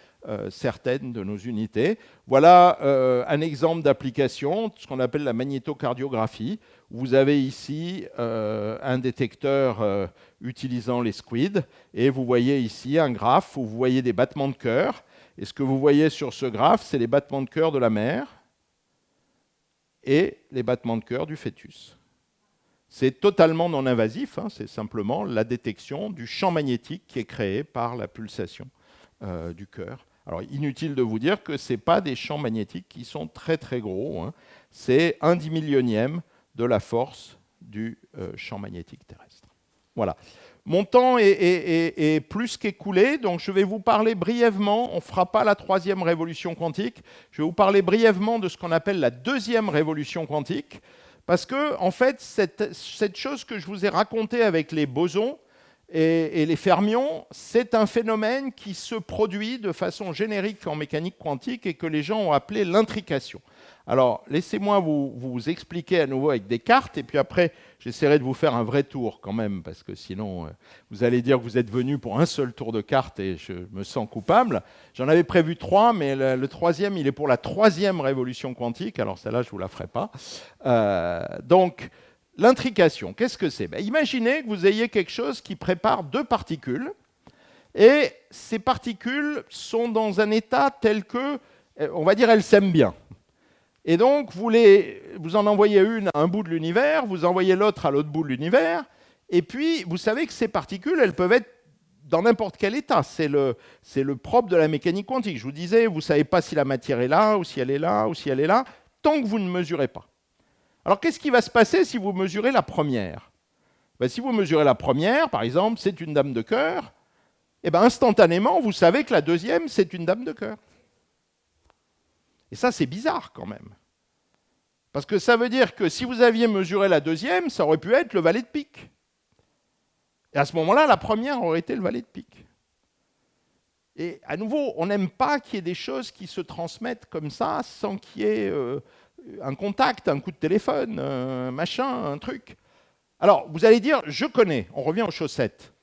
certaines de nos unités. Voilà un exemple d'application, ce qu'on appelle la magnétocardiographie. Vous avez ici un détecteur utilisant les squids, et vous voyez ici un graphe où vous voyez des battements de cœur. Et ce que vous voyez sur ce graphe, c'est les battements de cœur de la mère et les battements de cœur du fœtus. C'est totalement non invasif, c'est simplement la détection du champ magnétique qui est créé par la pulsation du cœur. Alors, inutile de vous dire que ce n'est pas des champs magnétiques qui sont très très gros, c'est 1/10 millionième de la force du champ magnétique terrestre. Voilà. Mon temps est plus qu'écoulé, donc je vais vous parler brièvement, on ne fera pas la troisième révolution quantique, je vais vous parler brièvement de ce qu'on appelle la deuxième révolution quantique, parce que, en fait, cette chose que je vous ai racontée avec les bosons et les fermions, c'est un phénomène qui se produit de façon générique en mécanique quantique et que les gens ont appelé l'intrication. Alors, laissez-moi vous expliquer à nouveau avec des cartes, et puis après, j'essaierai de vous faire un vrai tour quand même, parce que sinon, vous allez dire que vous êtes venu pour un seul tour de cartes, et je me sens coupable. J'en avais prévu 3, mais le troisième, il est pour la troisième révolution quantique, alors celle-là, je ne vous la ferai pas. Donc, l'intrication, qu'est-ce que c'est ? Imaginez que vous ayez quelque chose qui prépare 2 particules, et ces particules sont dans un état tel que, on va dire, elles s'aiment bien. Et donc, vous en envoyez une à un bout de l'univers, vous envoyez l'autre à l'autre bout de l'univers, et puis vous savez que ces particules, elles peuvent être dans n'importe quel état. C'est le propre de la mécanique quantique. Je vous disais, vous ne savez pas si la matière est là, ou si elle est là, ou si elle est là, tant que vous ne mesurez pas. Alors, qu'est-ce qui va se passer si vous mesurez la première ? Si vous mesurez la première, par exemple, c'est une dame de cœur, et instantanément, vous savez que la deuxième, c'est une dame de cœur. Et ça, c'est bizarre quand même. Parce que ça veut dire que si vous aviez mesuré la deuxième, ça aurait pu être le valet de pique. Et à ce moment-là, la première aurait été le valet de pique. Et à nouveau, on n'aime pas qu'il y ait des choses qui se transmettent comme ça, sans qu'il y ait un contact, un coup de téléphone, un machin, un truc. Alors, vous allez dire, je connais, on revient aux chaussettes.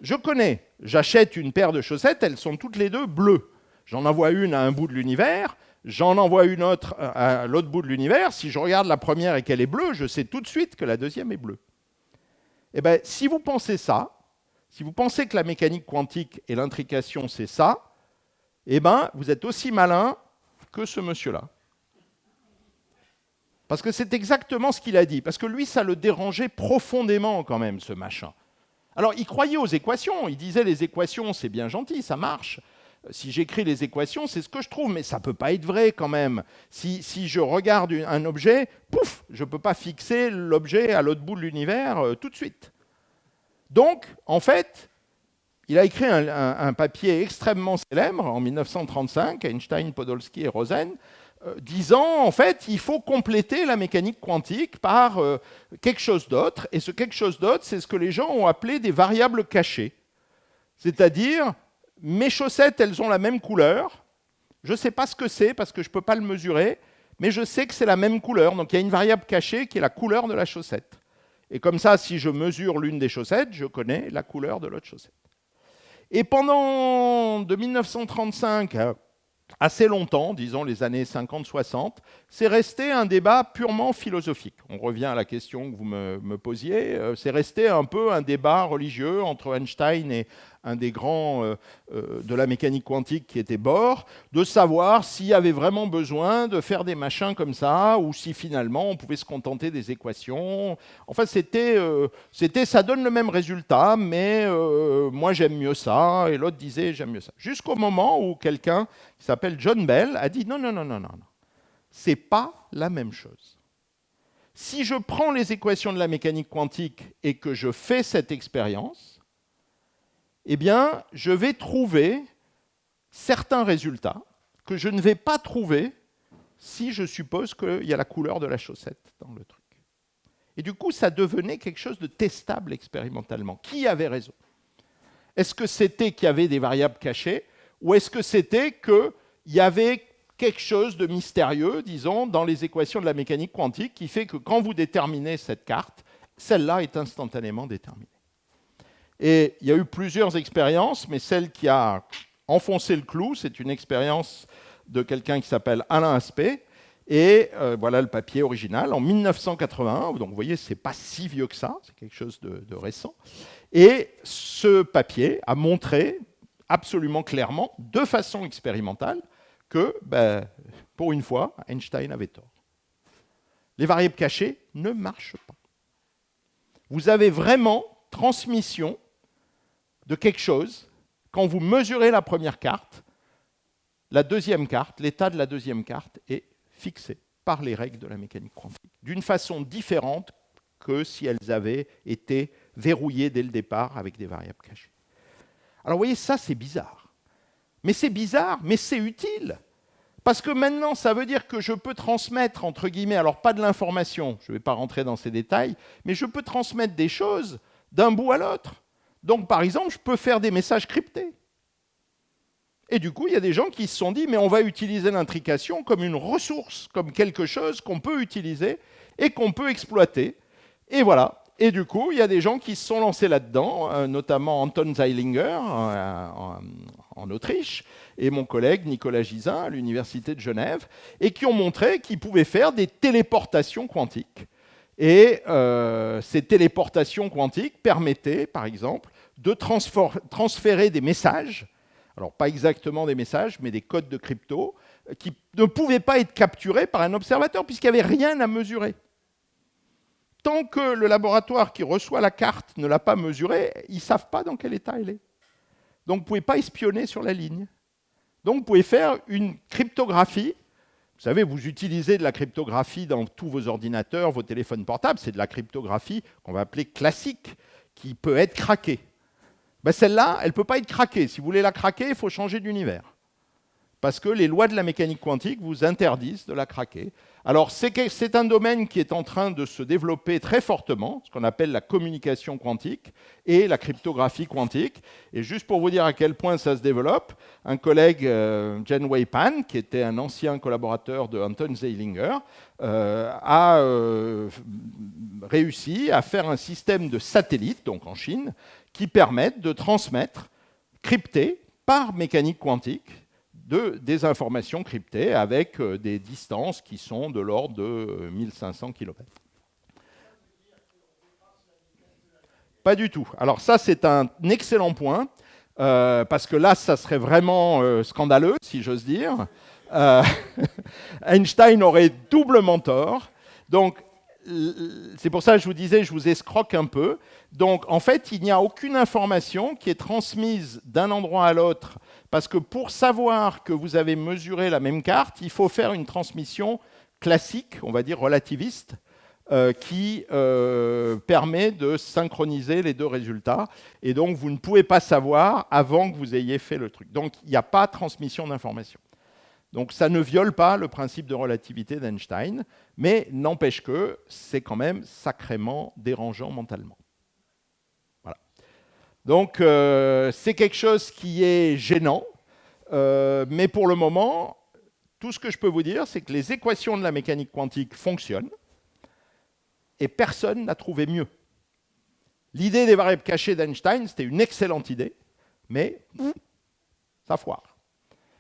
Je connais, j'achète une paire de chaussettes, elles sont toutes les deux bleues. J'en envoie une à un bout de l'univers, j'en envoie une autre à l'autre bout de l'univers. Si je regarde la première et qu'elle est bleue, je sais tout de suite que la deuxième est bleue. Eh bien, si vous pensez ça, si vous pensez que la mécanique quantique et l'intrication, c'est ça, eh bien, vous êtes aussi malin que ce monsieur-là. Parce que c'est exactement ce qu'il a dit. Parce que lui, ça le dérangeait profondément quand même, ce machin. Alors, il croyait aux équations. Il disait, les équations, c'est bien gentil, ça marche. Si j'écris les équations, c'est ce que je trouve, mais ça ne peut pas être vrai quand même. Si je regarde un objet, pouf, je ne peux pas fixer l'objet à l'autre bout de l'univers tout de suite. Donc, en fait, il a écrit un papier extrêmement célèbre en 1935, Einstein, Podolsky et Rosen, disant, en fait, il faut compléter la mécanique quantique par quelque chose d'autre, et ce quelque chose d'autre, c'est ce que les gens ont appelé des variables cachées. C'est-à-dire, mes chaussettes, elles ont la même couleur. Je ne sais pas ce que c'est parce que je ne peux pas le mesurer, mais je sais que c'est la même couleur. Donc il y a une variable cachée qui est la couleur de la chaussette. Et comme ça, si je mesure l'une des chaussettes, je connais la couleur de l'autre chaussette. Et pendant de 1935 assez longtemps, disons les années 50-60, c'est resté un débat purement philosophique. On revient à la question que vous me posiez. C'est resté un peu un débat religieux entre Einstein et un des grands de la mécanique quantique qui était Bohr, de savoir s'il y avait vraiment besoin de faire des machins comme ça, ou si finalement on pouvait se contenter des équations. Enfin, ça donne le même résultat, mais moi j'aime mieux ça, et l'autre disait j'aime mieux ça. Jusqu'au moment où quelqu'un qui s'appelle John Bell a dit non, c'est pas la même chose. Si je prends les équations de la mécanique quantique et que je fais cette expérience, eh bien, je vais trouver certains résultats que je ne vais pas trouver si je suppose qu'il y a la couleur de la chaussette dans le truc. Et du coup, ça devenait quelque chose de testable expérimentalement. Qui avait raison ? Est-ce que c'était qu'il y avait des variables cachées, ou est-ce que c'était qu'il y avait quelque chose de mystérieux, disons, dans les équations de la mécanique quantique qui fait que quand vous déterminez cette carte, celle-là est instantanément déterminée. Et il y a eu plusieurs expériences, mais celle qui a enfoncé le clou, c'est une expérience de quelqu'un qui s'appelle Alain Aspect. Et voilà le papier original, en 1981. Donc vous voyez, ce n'est pas si vieux que ça, c'est quelque chose de récent. Et ce papier a montré absolument clairement, de façon expérimentale, que, pour une fois, Einstein avait tort. Les variables cachées ne marchent pas. Vous avez vraiment transmission de quelque chose, quand vous mesurez la première carte, la deuxième carte, l'état de la deuxième carte est fixé par les règles de la mécanique quantique, d'une façon différente que si elles avaient été verrouillées dès le départ avec des variables cachées. Alors vous voyez, ça c'est bizarre. Mais c'est bizarre, mais c'est utile. Parce que maintenant, ça veut dire que je peux transmettre, entre guillemets, alors pas de l'information, je ne vais pas rentrer dans ces détails, mais je peux transmettre des choses d'un bout à l'autre. Donc par exemple, je peux faire des messages cryptés. Et du coup, il y a des gens qui se sont dit, mais on va utiliser l'intrication comme une ressource, comme quelque chose qu'on peut utiliser et qu'on peut exploiter. Et voilà. Et du coup, il y a des gens qui se sont lancés là-dedans, notamment Anton Zeilinger en Autriche, et mon collègue Nicolas Gisin à l'Université de Genève, et qui ont montré qu'ils pouvaient faire des téléportations quantiques. Et ces téléportations quantiques permettaient, par exemple, de transférer des messages, alors pas exactement des messages, mais des codes de crypto, qui ne pouvaient pas être capturés par un observateur, puisqu'il n'y avait rien à mesurer. Tant que le laboratoire qui reçoit la carte ne l'a pas mesurée, ils ne savent pas dans quel état elle est. Donc vous ne pouvez pas espionner sur la ligne. Donc vous pouvez faire une cryptographie. Vous savez, vous utilisez de la cryptographie dans tous vos ordinateurs, vos téléphones portables. C'est de la cryptographie qu'on va appeler classique, qui peut être craquée. Ben celle-là, elle ne peut pas être craquée. Si vous voulez la craquer, il faut changer d'univers. Parce que les lois de la mécanique quantique vous interdisent de la craquer. Alors, c'est un domaine qui est en train de se développer très fortement, ce qu'on appelle la communication quantique et la cryptographie quantique. Et juste pour vous dire à quel point ça se développe, un collègue, Jianwei Pan, qui était un ancien collaborateur de Anton Zeilinger, a réussi à faire un système de satellites, donc en Chine, qui permettent de transmettre, cryptées par mécanique quantique, des informations cryptées avec des distances qui sont de l'ordre de 1500 km. Pas du tout. Alors ça, c'est un excellent point, parce que là, ça serait vraiment scandaleux, si j'ose dire. Einstein aurait doublement tort. Donc, c'est pour ça que je vous disais, je vous escroque un peu. Donc, en fait, il n'y a aucune information qui est transmise d'un endroit à l'autre, parce que pour savoir que vous avez mesuré la même carte, il faut faire une transmission classique, on va dire relativiste, qui permet de synchroniser les deux résultats. Et donc, vous ne pouvez pas savoir avant que vous ayez fait le truc. Donc, il n'y a pas de transmission d'information. Donc ça ne viole pas le principe de relativité d'Einstein, mais n'empêche que c'est quand même sacrément dérangeant mentalement. Voilà. Donc c'est quelque chose qui est gênant, mais pour le moment, tout ce que je peux vous dire, c'est que les équations de la mécanique quantique fonctionnent, et personne n'a trouvé mieux. L'idée des variables cachées d'Einstein, c'était une excellente idée, mais ça foire.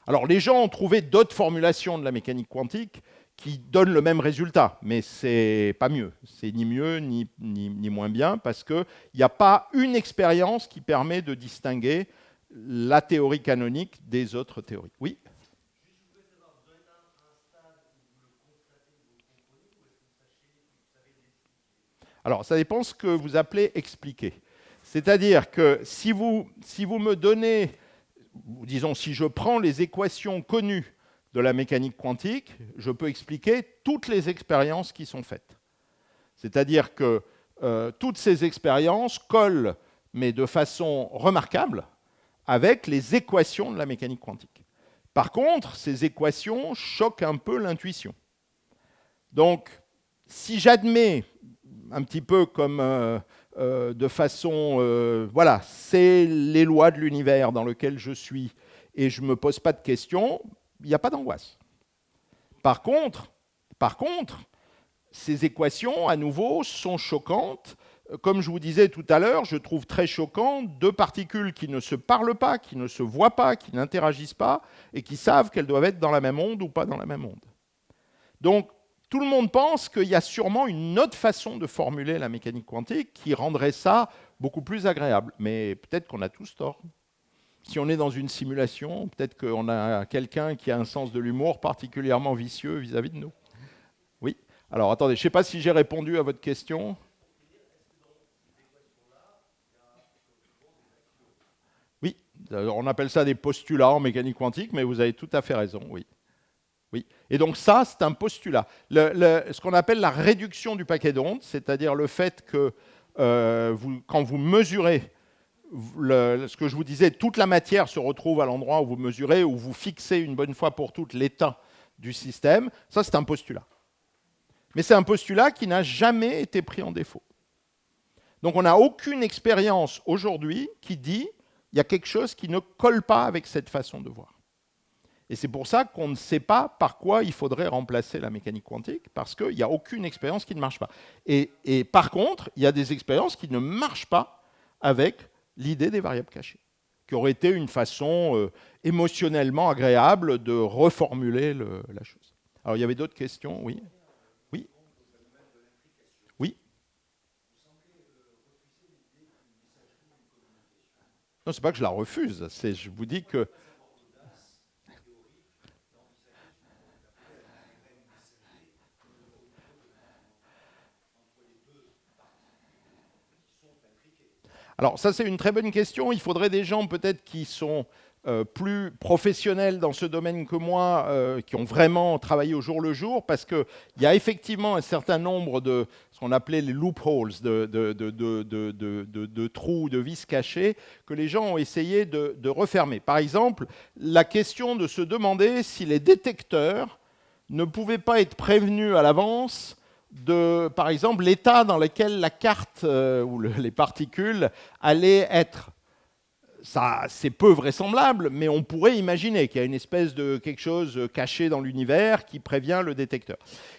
Alors, les gens ont trouvé d'autres formulations de la mécanique quantique qui donnent le même résultat, mais ce n'est pas mieux. C'est ni mieux ni moins bien, parce qu'il n'y a pas une expérience qui permet de distinguer la théorie canonique des autres théories. Oui ? Alors, ça dépend de ce que vous appelez expliquer. C'est-à-dire que si vous me donnez, disons, si je prends les équations connues de la mécanique quantique, je peux expliquer toutes les expériences qui sont faites. C'est-à-dire que toutes ces expériences collent, mais de façon remarquable, avec les équations de la mécanique quantique. Par contre, ces équations choquent un peu l'intuition. Donc, si j'admets un petit peu comme de façon, voilà, c'est les lois de l'univers dans lequel je suis et je ne me pose pas de questions, il n'y a pas d'angoisse. Par contre, ces équations, à nouveau, sont choquantes. Comme je vous disais tout à l'heure, je trouve très choquant deux particules qui ne se parlent pas, qui ne se voient pas, qui n'interagissent pas, et qui savent qu'elles doivent être dans la même onde ou pas dans la même onde. Donc, tout le monde pense qu'il y a sûrement une autre façon de formuler la mécanique quantique qui rendrait ça beaucoup plus agréable. Mais peut-être qu'on a tous tort. Si on est dans une simulation, peut-être qu'on a quelqu'un qui a un sens de l'humour particulièrement vicieux vis-à-vis de nous. Oui. Alors, attendez, je ne sais pas si j'ai répondu à votre question. Oui, on appelle ça des postulats en mécanique quantique, mais vous avez tout à fait raison, oui. Oui. Et donc ça, c'est un postulat. Ce qu'on appelle la réduction du paquet d'ondes, c'est-à-dire le fait que quand vous mesurez ce que je vous disais, toute la matière se retrouve à l'endroit où vous mesurez, où vous fixez une bonne fois pour toutes l'état du système, ça c'est un postulat. Mais c'est un postulat qui n'a jamais été pris en défaut. Donc on n'a aucune expérience aujourd'hui qui dit qu'il y a quelque chose qui ne colle pas avec cette façon de voir. Et c'est pour ça qu'on ne sait pas par quoi il faudrait remplacer la mécanique quantique, parce qu'il n'y a aucune expérience qui ne marche pas. Et par contre, il y a des expériences qui ne marchent pas avec l'idée des variables cachées, qui aurait été une façon émotionnellement agréable de reformuler la chose. Alors il y avait d'autres questions, oui. Oui. Oui. Non, c'est pas que je la refuse, je vous dis que alors ça, c'est une très bonne question. Il faudrait des gens peut-être qui sont plus professionnels dans ce domaine que moi, qui ont vraiment travaillé au jour le jour, parce qu'il y a effectivement un certain nombre de ce qu'on appelait les loopholes, de trous, de vis cachés, que les gens ont essayé de refermer. Par exemple, la question de se demander si les détecteurs ne pouvaient pas être prévenus à l'avance de, par exemple, l'état dans lequel la carte ou les particules allaient être. Ça, c'est peu vraisemblable, mais on pourrait imaginer qu'il y a une espèce de quelque chose caché dans l'univers qui prévient le détecteur.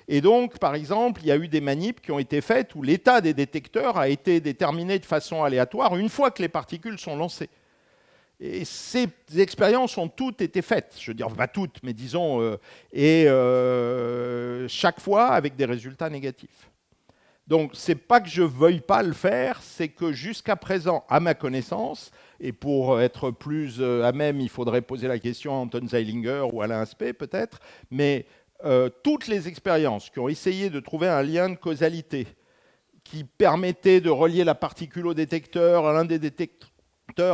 Et donc, par exemple, il y a eu des manips qui ont été faites où l'état des détecteurs a été déterminé de façon aléatoire une fois que les particules sont lancées. Et ces expériences ont toutes été faites, je veux dire, pas toutes, mais disons, chaque fois avec des résultats négatifs. Donc, c'est pas que je veuille pas le faire, c'est que jusqu'à présent, à ma connaissance, et pour être plus à même, il faudrait poser la question à Anton Zeilinger ou Alain Aspect peut-être, mais toutes les expériences qui ont essayé de trouver un lien de causalité qui permettait de relier la particule au détecteur, à l'un des détecteurs,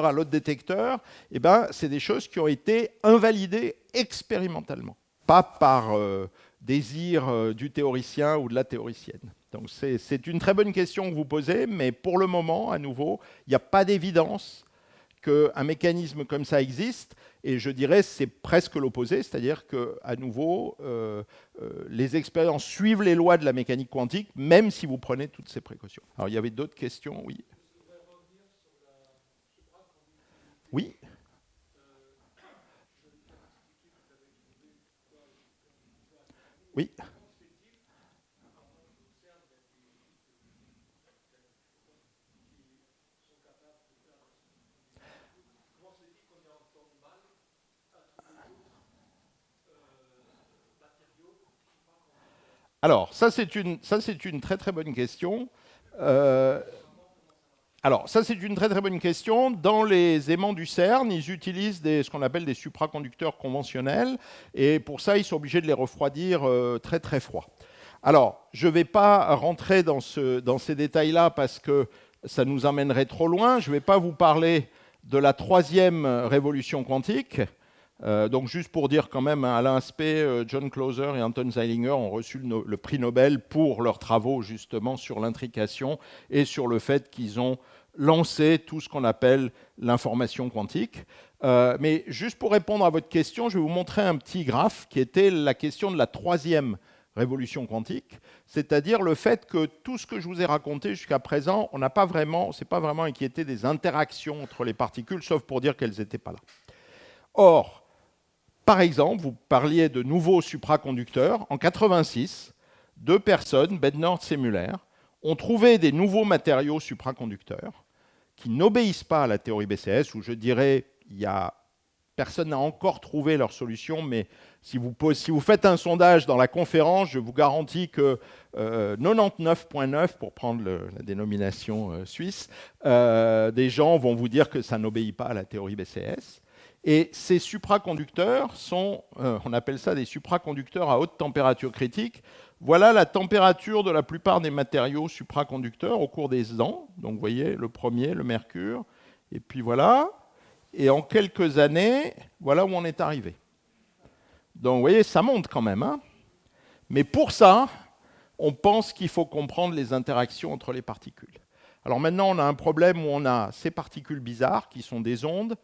à l'autre détecteur, eh ben, c'est des choses qui ont été invalidées expérimentalement, pas par désir du théoricien ou de la théoricienne. Donc c'est une très bonne question que vous posez, mais pour le moment, à nouveau, il n'y a pas d'évidence qu'un mécanisme comme ça existe, et je dirais c'est presque l'opposé, c'est-à-dire qu'à nouveau, les expériences suivent les lois de la mécanique quantique, même si vous prenez toutes ces précautions. Alors il y avait d'autres questions, oui. Oui. Oui. Alors, ça c'est une très très bonne question. Alors, ça c'est une très très bonne question. Dans les aimants du CERN, ils utilisent ce qu'on appelle des supraconducteurs conventionnels, et pour ça, ils sont obligés de les refroidir très très froid. Alors, je ne vais pas rentrer dans ces détails-là parce que ça nous emmènerait trop loin. Je ne vais pas vous parler de la troisième révolution quantique. Donc juste pour dire quand même, Alain Aspect, John Clauser et Anton Zeilinger ont reçu le prix Nobel pour leurs travaux justement sur l'intrication et sur le fait qu'ils ont lancé tout ce qu'on appelle l'information quantique. Mais juste pour répondre à votre question, je vais vous montrer un petit graphe qui était la question de la troisième révolution quantique, c'est-à-dire le fait que tout ce que je vous ai raconté jusqu'à présent, on s'est pas vraiment inquiété des interactions entre les particules, sauf pour dire qu'elles n'étaient pas là. Or, par exemple, vous parliez de nouveaux supraconducteurs. En 1986, deux personnes, Bednorz et Muller, ont trouvé des nouveaux matériaux supraconducteurs qui n'obéissent pas à la théorie BCS, où je dirais, personne n'a encore trouvé leur solution, mais si vous faites un sondage dans la conférence, je vous garantis que 99,9, pour prendre la dénomination suisse, des gens vont vous dire que ça n'obéit pas à la théorie BCS. Et ces supraconducteurs sont, on appelle ça des supraconducteurs à haute température critique. Voilà la température de la plupart des matériaux supraconducteurs au cours des ans. Donc vous voyez, le premier, le mercure, et puis voilà. Et en quelques années, voilà où on est arrivé. Donc vous voyez, ça monte quand même. Hein. Mais pour ça, on pense qu'il faut comprendre les interactions entre les particules. Alors maintenant, on a un problème où on a ces particules bizarres, qui sont des ondes,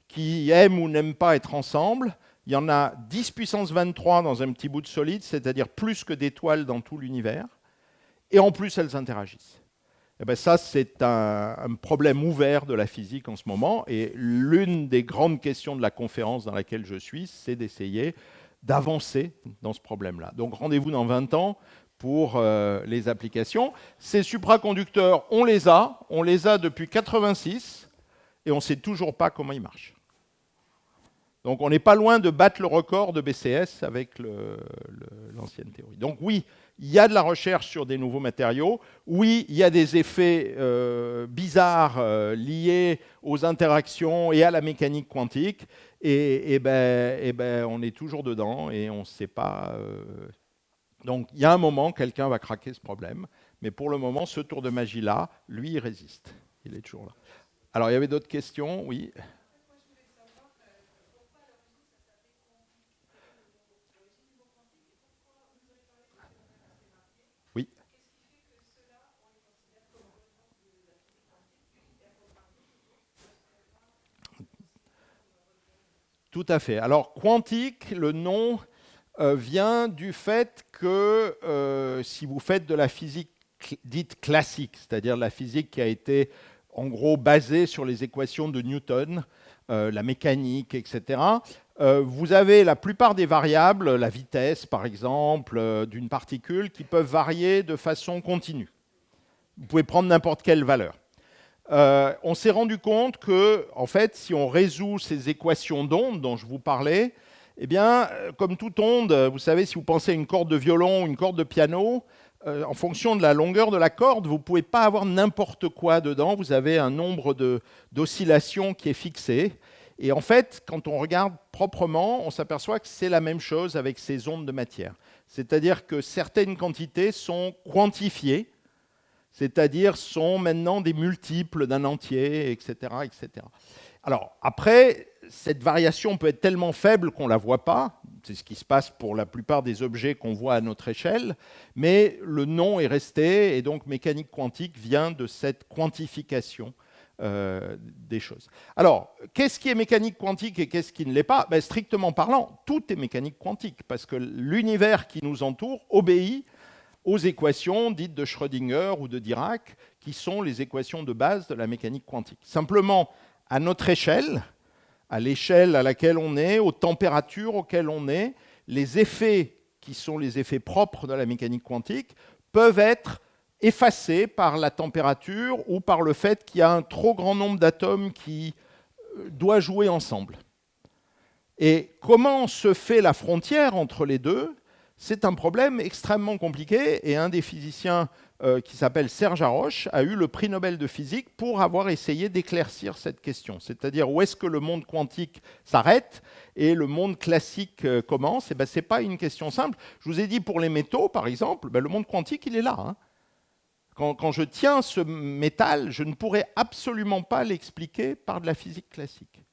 qui aiment ou n'aiment pas être ensemble. Il y en a 10 puissance 23 dans un petit bout de solide, c'est-à-dire plus que d'étoiles dans tout l'univers. Et en plus, elles interagissent. Et bien ça, c'est un problème ouvert de la physique en ce moment. Et l'une des grandes questions de la conférence dans laquelle je suis, c'est d'essayer d'avancer dans ce problème-là. Donc rendez-vous dans 20 ans pour les applications. Ces supraconducteurs, on les a depuis 86 et on ne sait toujours pas comment ils marchent. Donc on n'est pas loin de battre le record de BCS avec l'ancienne théorie. Donc oui, il y a de la recherche sur des nouveaux matériaux. Oui, il y a des effets bizarres liés aux interactions et à la mécanique quantique. Et on est toujours dedans et on ne sait pas. Donc il y a un moment, quelqu'un va craquer ce problème. Mais pour le moment, ce tour de magie-là, lui, il résiste. Il est toujours là. Alors il y avait d'autres questions, oui. Oui. Tout à fait. Alors, quantique, le nom vient du fait que si vous faites de la physique dite classique, c'est-à-dire la physique qui a été en gros basée sur les équations de Newton, la mécanique, etc., vous avez la plupart des variables, la vitesse par exemple, d'une particule, qui peuvent varier de façon continue. Vous pouvez prendre n'importe quelle valeur. On s'est rendu compte que, en fait, si on résout ces équations d'onde dont je vous parlais, eh bien, comme toute onde, vous savez, si vous pensez à une corde de violon ou une corde de piano, en fonction de la longueur de la corde, vous ne pouvez pas avoir n'importe quoi dedans. Vous avez un nombre d'oscillations qui est fixé. Et en fait, quand on regarde proprement, on s'aperçoit que c'est la même chose avec ces ondes de matière. C'est-à-dire que certaines quantités sont quantifiées, c'est-à-dire sont maintenant des multiples d'un entier, etc., etc. Alors, après, cette variation peut être tellement faible qu'on ne la voit pas. C'est ce qui se passe pour la plupart des objets qu'on voit à notre échelle. Mais le nom est resté, et donc mécanique quantique vient de cette quantification des choses. Alors, qu'est-ce qui est mécanique quantique et qu'est-ce qui ne l'est pas? Strictement parlant, tout est mécanique quantique, parce que l'univers qui nous entoure obéit aux équations dites de Schrödinger ou de Dirac, qui sont les équations de base de la mécanique quantique. Simplement, à notre échelle, à l'échelle à laquelle on est, aux températures auxquelles on est, les effets qui sont les effets propres de la mécanique quantique peuvent être effacés par la température ou par le fait qu'il y a un trop grand nombre d'atomes qui doivent jouer ensemble. Et comment se fait la frontière entre les deux? C'est un problème extrêmement compliqué et un des physiciens qui s'appelle Serge Haroche a eu le prix Nobel de physique pour avoir essayé d'éclaircir cette question. C'est-à-dire où est-ce que le monde quantique s'arrête et le monde classique commence. Et ce n'est pas une question simple. Je vous ai dit pour les métaux, par exemple, le monde quantique, il est là. Hein. Quand je tiens ce métal, je ne pourrais absolument pas l'expliquer par de la physique classique.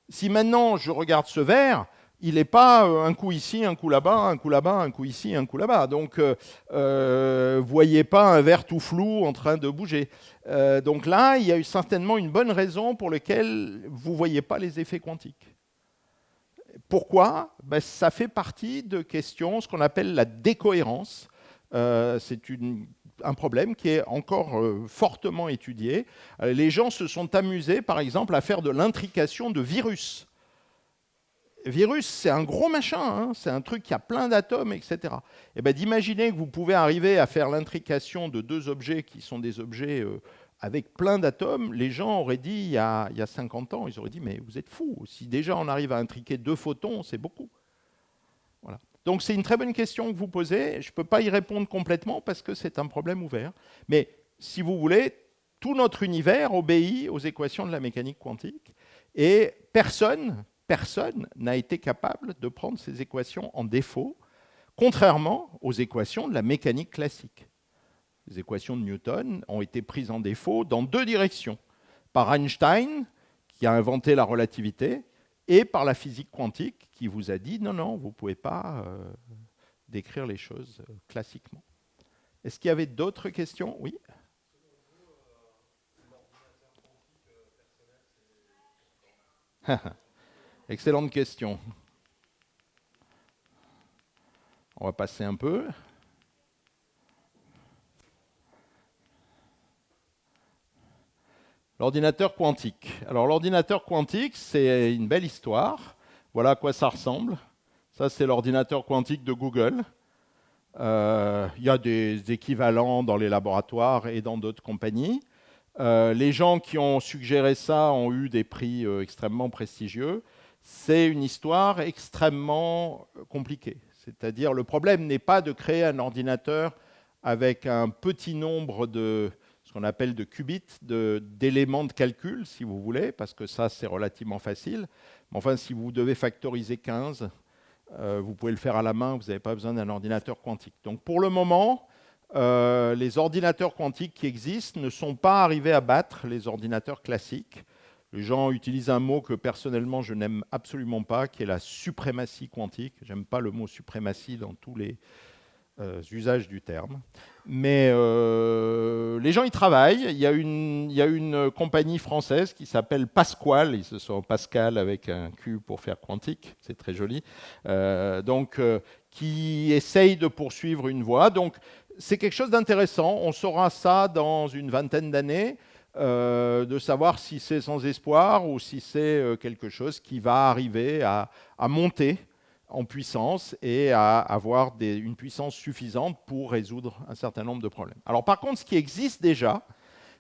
Si maintenant je regarde ce verre, il n'est pas un coup ici, un coup là-bas, un coup là-bas, un coup ici, un coup là-bas. Donc, vous ne voyez pas un verre tout flou en train de bouger. Donc là, il y a eu certainement une bonne raison pour laquelle vous ne voyez pas les effets quantiques. Pourquoi? Ça fait partie de questions, ce qu'on appelle la décohérence. C'est un problème qui est encore fortement étudié. Les gens se sont amusés, par exemple, à faire de l'intrication de virus. Virus, c'est un gros machin, hein, c'est un truc qui a plein d'atomes, etc. Et d'imaginer que vous pouvez arriver à faire l'intrication de deux objets qui sont des objets avec plein d'atomes, les gens auraient dit, il y a 50 ans, ils auraient dit, mais vous êtes fous, si déjà on arrive à intriquer 2 photons, c'est beaucoup. Voilà. Donc c'est une très bonne question que vous posez, je ne peux pas y répondre complètement parce que c'est un problème ouvert. Mais si vous voulez, tout notre univers obéit aux équations de la mécanique quantique et personne n'a été capable de prendre ces équations en défaut, contrairement aux équations de la mécanique classique. Les équations de Newton ont été prises en défaut dans 2 directions. Par Einstein, qui a inventé la relativité, et par la physique quantique qui vous a dit non, non, vous ne pouvez pas décrire les choses classiquement. Est-ce qu'il y avait d'autres questions? Oui. Excellente question. On va passer un peu. L'ordinateur quantique. Alors l'ordinateur quantique, c'est une belle histoire. Voilà à quoi ça ressemble. Ça, c'est l'ordinateur quantique de Google. Il y a des équivalents dans les laboratoires et dans d'autres compagnies. Les gens qui ont suggéré ça ont eu des prix extrêmement prestigieux. C'est une histoire extrêmement compliquée. C'est-à-dire, le problème n'est pas de créer un ordinateur avec un petit nombre de ce qu'on appelle de qubits, d'éléments de calcul, si vous voulez, parce que ça, c'est relativement facile. Mais enfin, si vous devez factoriser 15, vous pouvez le faire à la main, vous n'avez pas besoin d'un ordinateur quantique. Donc, pour le moment, les ordinateurs quantiques qui existent ne sont pas arrivés à battre les ordinateurs classiques. Les gens utilisent un mot que personnellement je n'aime absolument pas, qui est la suprématie quantique. Je n'aime pas le mot suprématie dans tous les usages du terme. Mais les gens y travaillent. Il y a une compagnie française qui s'appelle Pasquale. Ils se sont Pascal avec un Q pour faire quantique. C'est très joli. Qui essaye de poursuivre une voie. Donc, c'est quelque chose d'intéressant. On saura ça dans une vingtaine d'années. De savoir si c'est sans espoir ou si c'est quelque chose qui va arriver à monter en puissance et à avoir une puissance suffisante pour résoudre un certain nombre de problèmes. Alors par contre, ce qui existe déjà,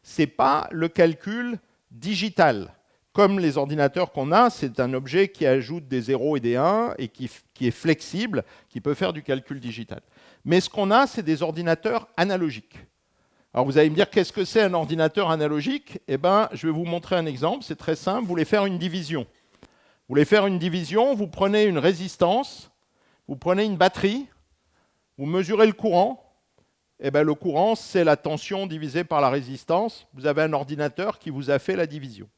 ce n'est pas le calcul digital. Comme les ordinateurs qu'on a, c'est un objet qui ajoute des 0 et des 1 et qui est flexible, qui peut faire du calcul digital. Mais ce qu'on a, c'est des ordinateurs analogiques. Alors vous allez me dire, qu'est-ce que c'est un ordinateur analogique? Eh bien, je vais vous montrer un exemple, c'est très simple. Vous voulez faire une division. Vous voulez faire une division, vous prenez une résistance, vous prenez une batterie, vous mesurez le courant. Eh bien, le courant, c'est la tension divisée par la résistance. Vous avez un ordinateur qui vous a fait la division.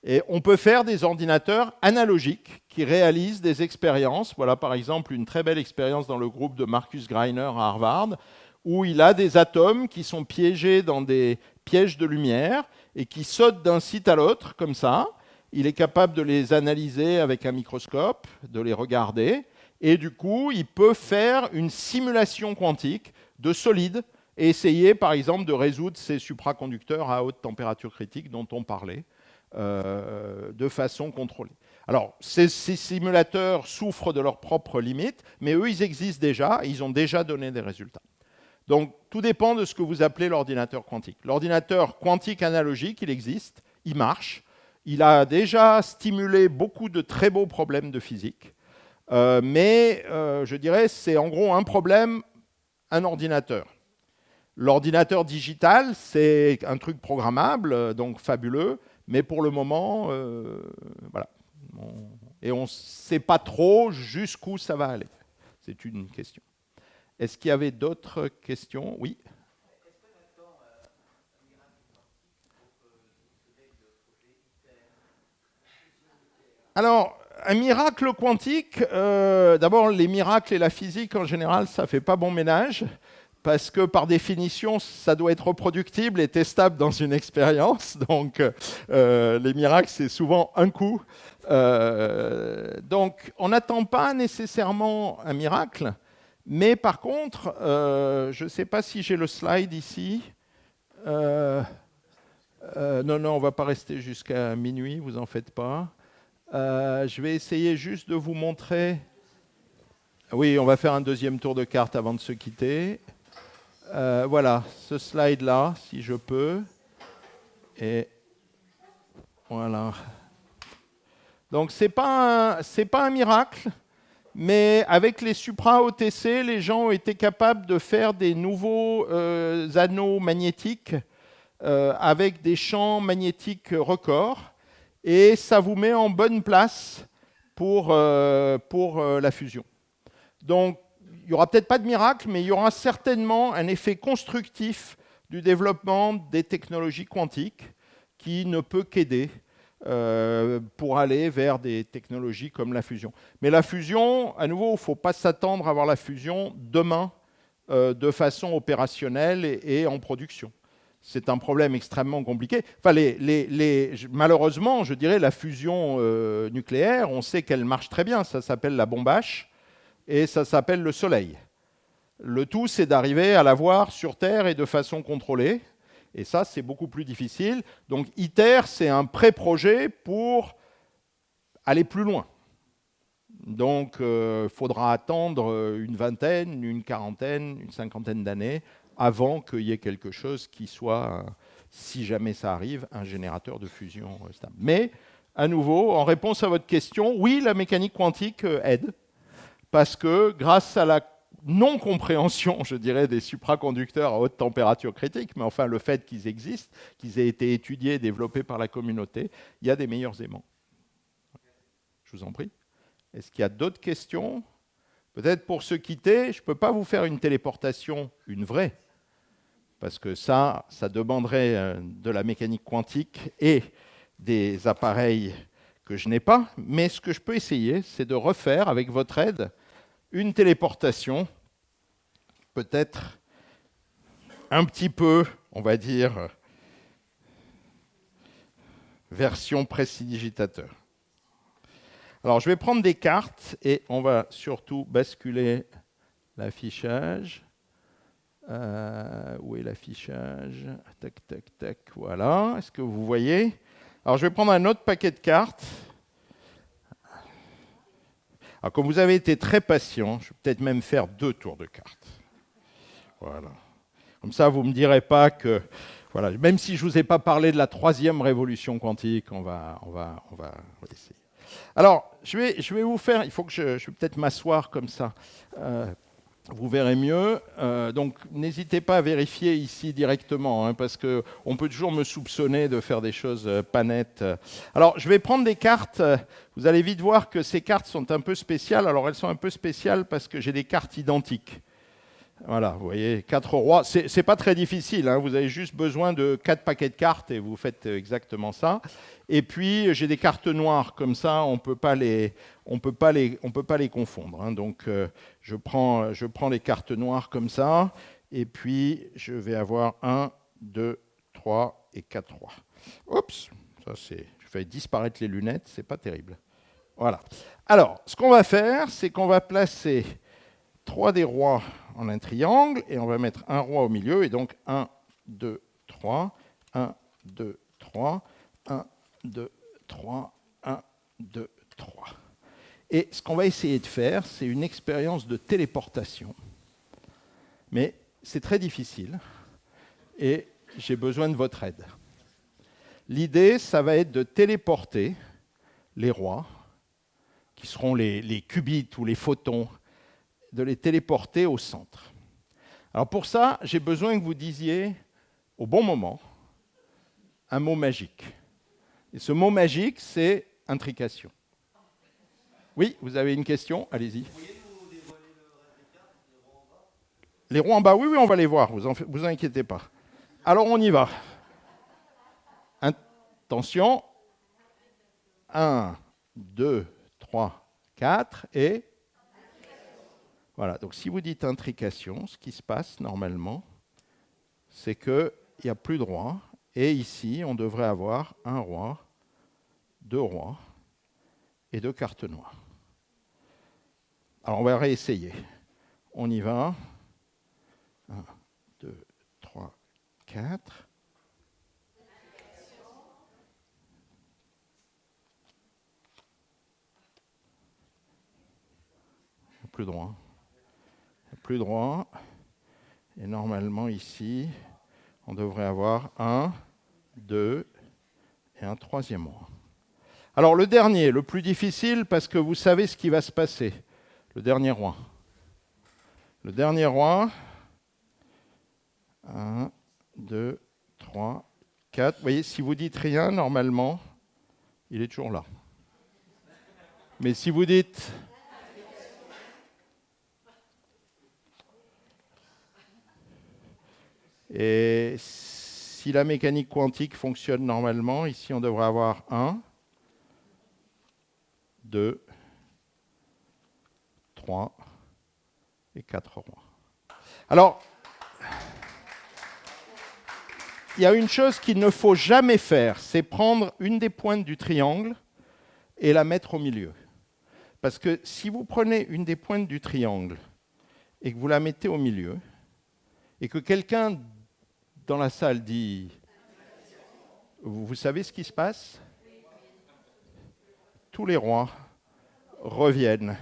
Et on peut faire des ordinateurs analogiques qui réalisent des expériences. Voilà par exemple une très belle expérience dans le groupe de Marcus Greiner à Harvard, où il a des atomes qui sont piégés dans des pièges de lumière et qui sautent d'un site à l'autre, comme ça. Il est capable de les analyser avec un microscope, de les regarder, et du coup, il peut faire une simulation quantique de solides et essayer, par exemple, de résoudre ces supraconducteurs à haute température critique dont on parlait, de façon contrôlée. Alors, ces simulateurs souffrent de leurs propres limites, mais eux, ils existent déjà, et ils ont déjà donné des résultats. Donc, tout dépend de ce que vous appelez l'ordinateur quantique. L'ordinateur quantique analogique, il existe, il marche. Il a déjà stimulé beaucoup de très beaux problèmes de physique. Mais, je dirais, c'est en gros un problème, un ordinateur. L'ordinateur digital, c'est un truc programmable, donc fabuleux. Mais pour le moment, voilà. Et on ne sait pas trop jusqu'où ça va aller. C'est une question. Est-ce qu'il y avait d'autres questions? Oui. Alors, un miracle quantique, d'abord, les miracles et la physique, en général, ça ne fait pas bon ménage, parce que, par définition, ça doit être reproductible et testable dans une expérience. Donc, les miracles, c'est souvent un coup. Donc, on n'attend pas nécessairement un miracle, mais par contre, je ne sais pas si j'ai le slide ici. Non, on ne va pas rester jusqu'à minuit, vous en faites pas. Je vais essayer juste de vous montrer. Oui, on va faire un deuxième tour de carte avant de se quitter. Voilà, ce slide-là, si je peux. Et voilà. Donc, c'est pas un miracle, mais avec les supra-OTC, les gens ont été capables de faire des nouveaux anneaux magnétiques avec des champs magnétiques records. Et ça vous met en bonne place pour la fusion. Donc, il n'y aura peut-être pas de miracle, mais il y aura certainement un effet constructif du développement des technologies quantiques qui ne peut qu'aider pour aller vers des technologies comme la fusion. Mais la fusion, à nouveau, il ne faut pas s'attendre à avoir la fusion demain de façon opérationnelle et en production. C'est un problème extrêmement compliqué. Enfin, malheureusement, je dirais, la fusion nucléaire, on sait qu'elle marche très bien. Ça s'appelle la bombe H et ça s'appelle le Soleil. Le tout, c'est d'arriver à l'avoir sur Terre et de façon contrôlée. Et ça, c'est beaucoup plus difficile. Donc ITER, c'est un pré-projet pour aller plus loin. Donc il faudra attendre une vingtaine, une quarantaine, une cinquantaine d'années avant qu'il y ait quelque chose qui soit, si jamais ça arrive, un générateur de fusion stable. Mais, à nouveau, en réponse à votre question, oui, la mécanique quantique aide, parce que grâce à la non-compréhension, je dirais, des supraconducteurs à haute température critique, mais enfin le fait qu'ils existent, qu'ils aient été étudiés, développés par la communauté, il y a des meilleurs aimants. Je vous en prie. Est-ce qu'il y a d'autres questions? Peut-être pour se quitter, je ne peux pas vous faire une téléportation, une vraie, parce que ça demanderait de la mécanique quantique et des appareils que je n'ai pas, mais ce que je peux essayer, c'est de refaire, avec votre aide, une téléportation, peut-être un petit peu, on va dire, version prestidigitateur. Alors, je vais prendre des cartes et on va surtout basculer l'affichage. Où est l'affichage? Tac, tac, tac, voilà. Est-ce que vous voyez? Alors, je vais prendre un autre paquet de cartes. Alors, comme vous avez été très patient, je vais peut-être même faire 2 tours de cartes. Voilà. Comme ça, vous ne me direz pas que... Voilà, même si je ne vous ai pas parlé de la 3e révolution quantique, on va essayer. Alors, je vais vous faire... Il faut que je vais peut-être m'asseoir comme ça. Vous verrez mieux. Donc, n'hésitez pas à vérifier ici directement, hein, parce qu'on peut toujours me soupçonner de faire des choses pas nettes. Alors, je vais prendre des cartes. Vous allez vite voir que ces cartes sont un peu spéciales. Alors, elles sont un peu spéciales parce que j'ai des cartes identiques. Voilà, vous voyez, 4 rois. C'est pas très difficile, hein, vous avez juste besoin de 4 paquets de cartes et vous faites exactement ça. Et puis, j'ai des cartes noires, comme ça, on peut pas les confondre. Hein. Donc, je prends les cartes noires comme ça, et puis je vais avoir 1, 2, 3 et 4 rois. Oups, ça c'est, je fais disparaître les lunettes, c'est pas terrible. Voilà. Alors, ce qu'on va faire, c'est qu'on va placer 3 des rois en un triangle, et on va mettre un roi au milieu, et donc 1, 2, 3, 1, 2, 3, 1, 2, 3, 1, 2, 3. Et ce qu'on va essayer de faire, c'est une expérience de téléportation. Mais c'est très difficile, et j'ai besoin de votre aide. L'idée, ça va être de téléporter les rois, qui seront les qubits ou les photons, de les téléporter au centre. Alors pour ça, j'ai besoin que vous disiez, au bon moment, un mot magique. Et ce mot magique, c'est intrication. Oui, vous avez une question? Allez-y. Pourriez-vous dévoiler le réplica, les rois en bas? Les rois en bas, oui, on va les voir, vous inquiétez pas. Alors on y va. Attention. 1, 2, 3, 4 et... Voilà, donc si vous dites intrication, ce qui se passe normalement, c'est qu'il n'y a plus de roi. Et ici, on devrait avoir un roi, 2 rois et 2 cartes noires. Alors on va réessayer. On y va. 1, 2, 3, 4. Plus de roi. Plus droit. Et normalement, ici, on devrait avoir 1, 2 et un 3e roi. Alors, le dernier, le plus difficile, parce que vous savez ce qui va se passer. Le dernier roi. Le dernier roi. 1, 2, 3, 4. Vous voyez, si vous dites rien, normalement, il est toujours là. Mais si vous dites... Et si la mécanique quantique fonctionne normalement, ici on devrait avoir 1, 2, 3 et 4 rois. Alors, il y a une chose qu'il ne faut jamais faire, c'est prendre une des pointes du triangle et la mettre au milieu. Parce que si vous prenez une des pointes du triangle et que vous la mettez au milieu, et que quelqu'un dans la salle dit « Vous savez ce qui se passe ?» Tous les rois reviennent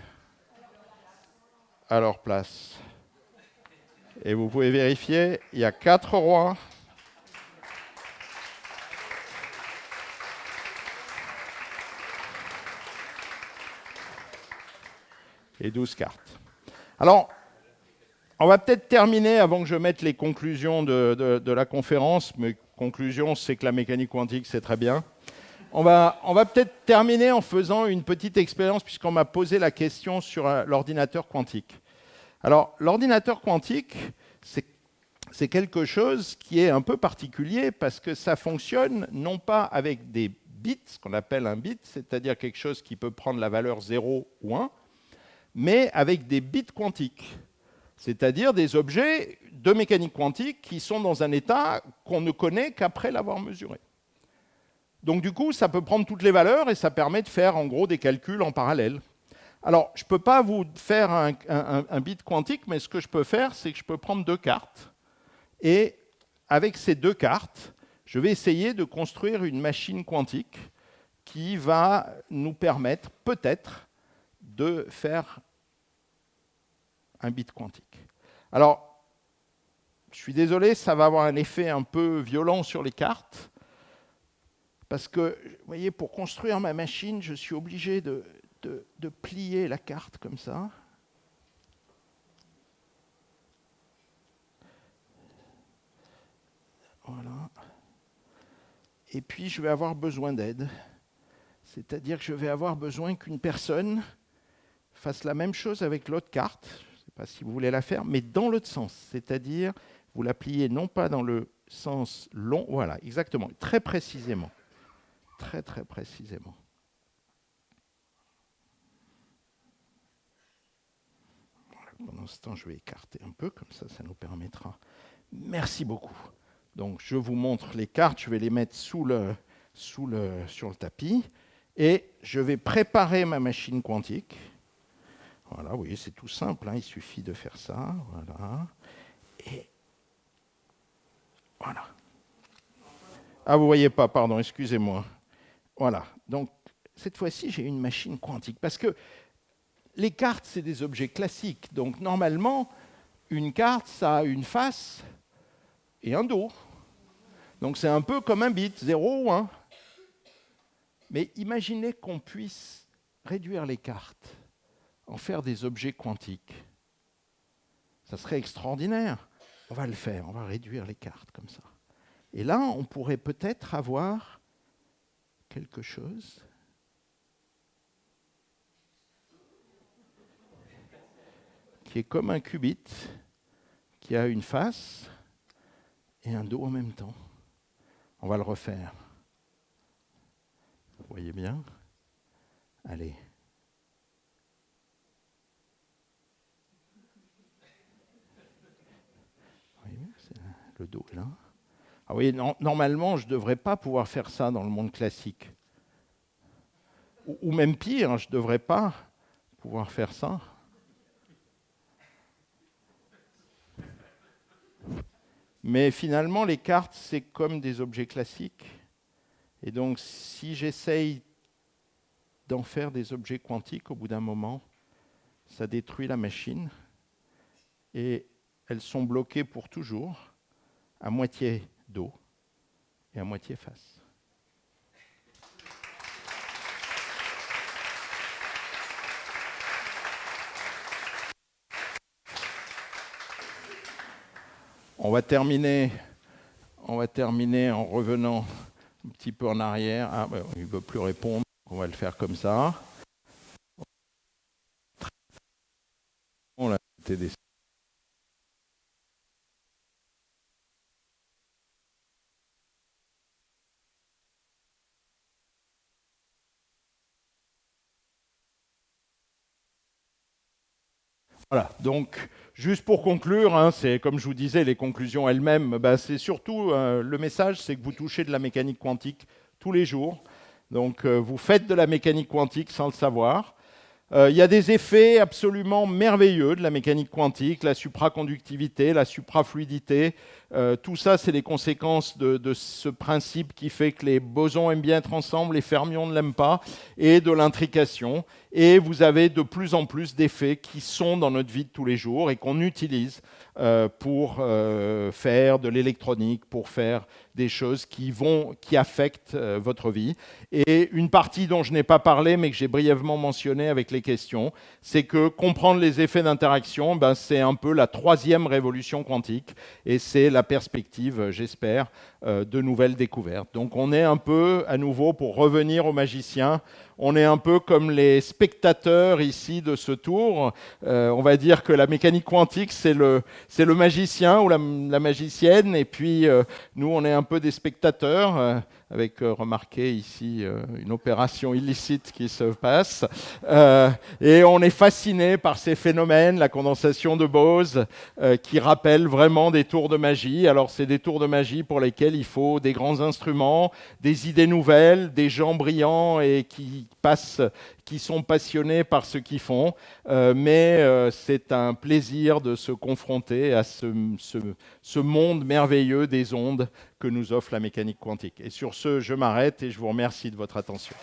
à leur place. Et vous pouvez vérifier, il y a 4 rois. Et 12 cartes. Alors, on va peut-être terminer avant que je mette les conclusions de la conférence. Mes conclusions, c'est que la mécanique quantique, c'est très bien. On va peut-être terminer en faisant une petite expérience, puisqu'on m'a posé la question sur l'ordinateur quantique. Alors, l'ordinateur quantique, c'est quelque chose qui est un peu particulier, parce que ça fonctionne non pas avec des bits, ce qu'on appelle un bit, c'est-à-dire quelque chose qui peut prendre la valeur 0 ou 1, mais avec des bits quantiques, c'est-à-dire des objets de mécanique quantique qui sont dans un état qu'on ne connaît qu'après l'avoir mesuré. Donc du coup, ça peut prendre toutes les valeurs et ça permet de faire en gros des calculs en parallèle. Alors, je ne peux pas vous faire un bit quantique, mais ce que je peux faire, c'est que je peux prendre 2 cartes et avec ces 2 cartes, je vais essayer de construire une machine quantique qui va nous permettre peut-être de faire un bit quantique. Alors, je suis désolé, ça va avoir un effet un peu violent sur les cartes, parce que, vous voyez, pour construire ma machine, je suis obligé de plier la carte comme ça. Voilà. Et puis, je vais avoir besoin d'aide. C'est-à-dire que je vais avoir besoin qu'une personne fasse la même chose avec l'autre carte. Je ne sais pas si vous voulez la faire, mais dans l'autre sens. C'est-à-dire, vous la pliez non pas dans le sens long, voilà, exactement, très précisément. Très, très précisément. Voilà, pendant ce temps, je vais écarter un peu, comme ça nous permettra. Merci beaucoup. Donc, je vous montre les cartes, je vais les mettre sur le tapis, et je vais préparer ma machine quantique. Voilà, vous voyez, c'est tout simple, hein, il suffit de faire ça, voilà. Et voilà. Ah, vous ne voyez pas, pardon, excusez-moi. Voilà, donc cette fois-ci, j'ai une machine quantique, parce que les cartes, c'est des objets classiques, donc normalement, une carte, ça a une face et un dos. Donc c'est un peu comme un bit, 0 ou 1. Mais imaginez qu'on puisse réduire les cartes, en faire des objets quantiques. Ça serait extraordinaire. On va le faire, on va réduire les cartes comme ça. Et là, on pourrait peut-être avoir quelque chose qui est comme un qubit, qui a une face et un dos en même temps. On va le refaire. Vous voyez bien? Allez. Oui, le dos est là. Ah oui, normalement, je ne devrais pas pouvoir faire ça dans le monde classique. Ou même pire, je ne devrais pas pouvoir faire ça. Mais finalement, les cartes, c'est comme des objets classiques. Et donc, si j'essaye d'en faire des objets quantiques, au bout d'un moment, ça détruit la machine. Et elles sont bloquées pour toujours, à moitié dos et à moitié face. On va terminer en revenant un petit peu en arrière. Ah, ben, il ne veut plus répondre, on va le faire comme ça. On l'a des Voilà, donc juste pour conclure, hein, c'est comme je vous disais, les conclusions elles-mêmes, bah, c'est surtout le message, c'est que vous touchez de la mécanique quantique tous les jours. Donc vous faites de la mécanique quantique sans le savoir. Il y a des effets absolument merveilleux de la mécanique quantique, la supraconductivité, la suprafluidité. Tout ça, c'est les conséquences de ce principe qui fait que les bosons aiment bien être ensemble, les fermions ne l'aiment pas, et de l'intrication. Et vous avez de plus en plus d'effets qui sont dans notre vie de tous les jours et qu'on utilise pour faire de l'électronique, pour faire des choses qui affectent votre vie. Et une partie dont je n'ai pas parlé, mais que j'ai brièvement mentionné avec les questions, c'est que comprendre les effets d'interaction, ben, c'est un peu la troisième révolution quantique, et c'est la perspective, j'espère, de nouvelles découvertes. Donc on est un peu, à nouveau, pour revenir aux magiciens, on est un peu comme les spectateurs ici de ce tour. On va dire que la mécanique quantique, c'est le magicien ou la magicienne, et puis nous, on est un peu des spectateurs, avec, remarquez ici, une opération illicite qui se passe. Et on est fasciné par ces phénomènes, la condensation de Bose, qui rappellent vraiment des tours de magie. Alors, c'est des tours de magie pour lesquels il faut des grands instruments, des idées nouvelles, des gens brillants et qui sont passionnés par ce qu'ils font. Mais c'est un plaisir de se confronter à ce monde merveilleux des ondes que nous offre la mécanique quantique. Et sur ce, je m'arrête et je vous remercie de votre attention.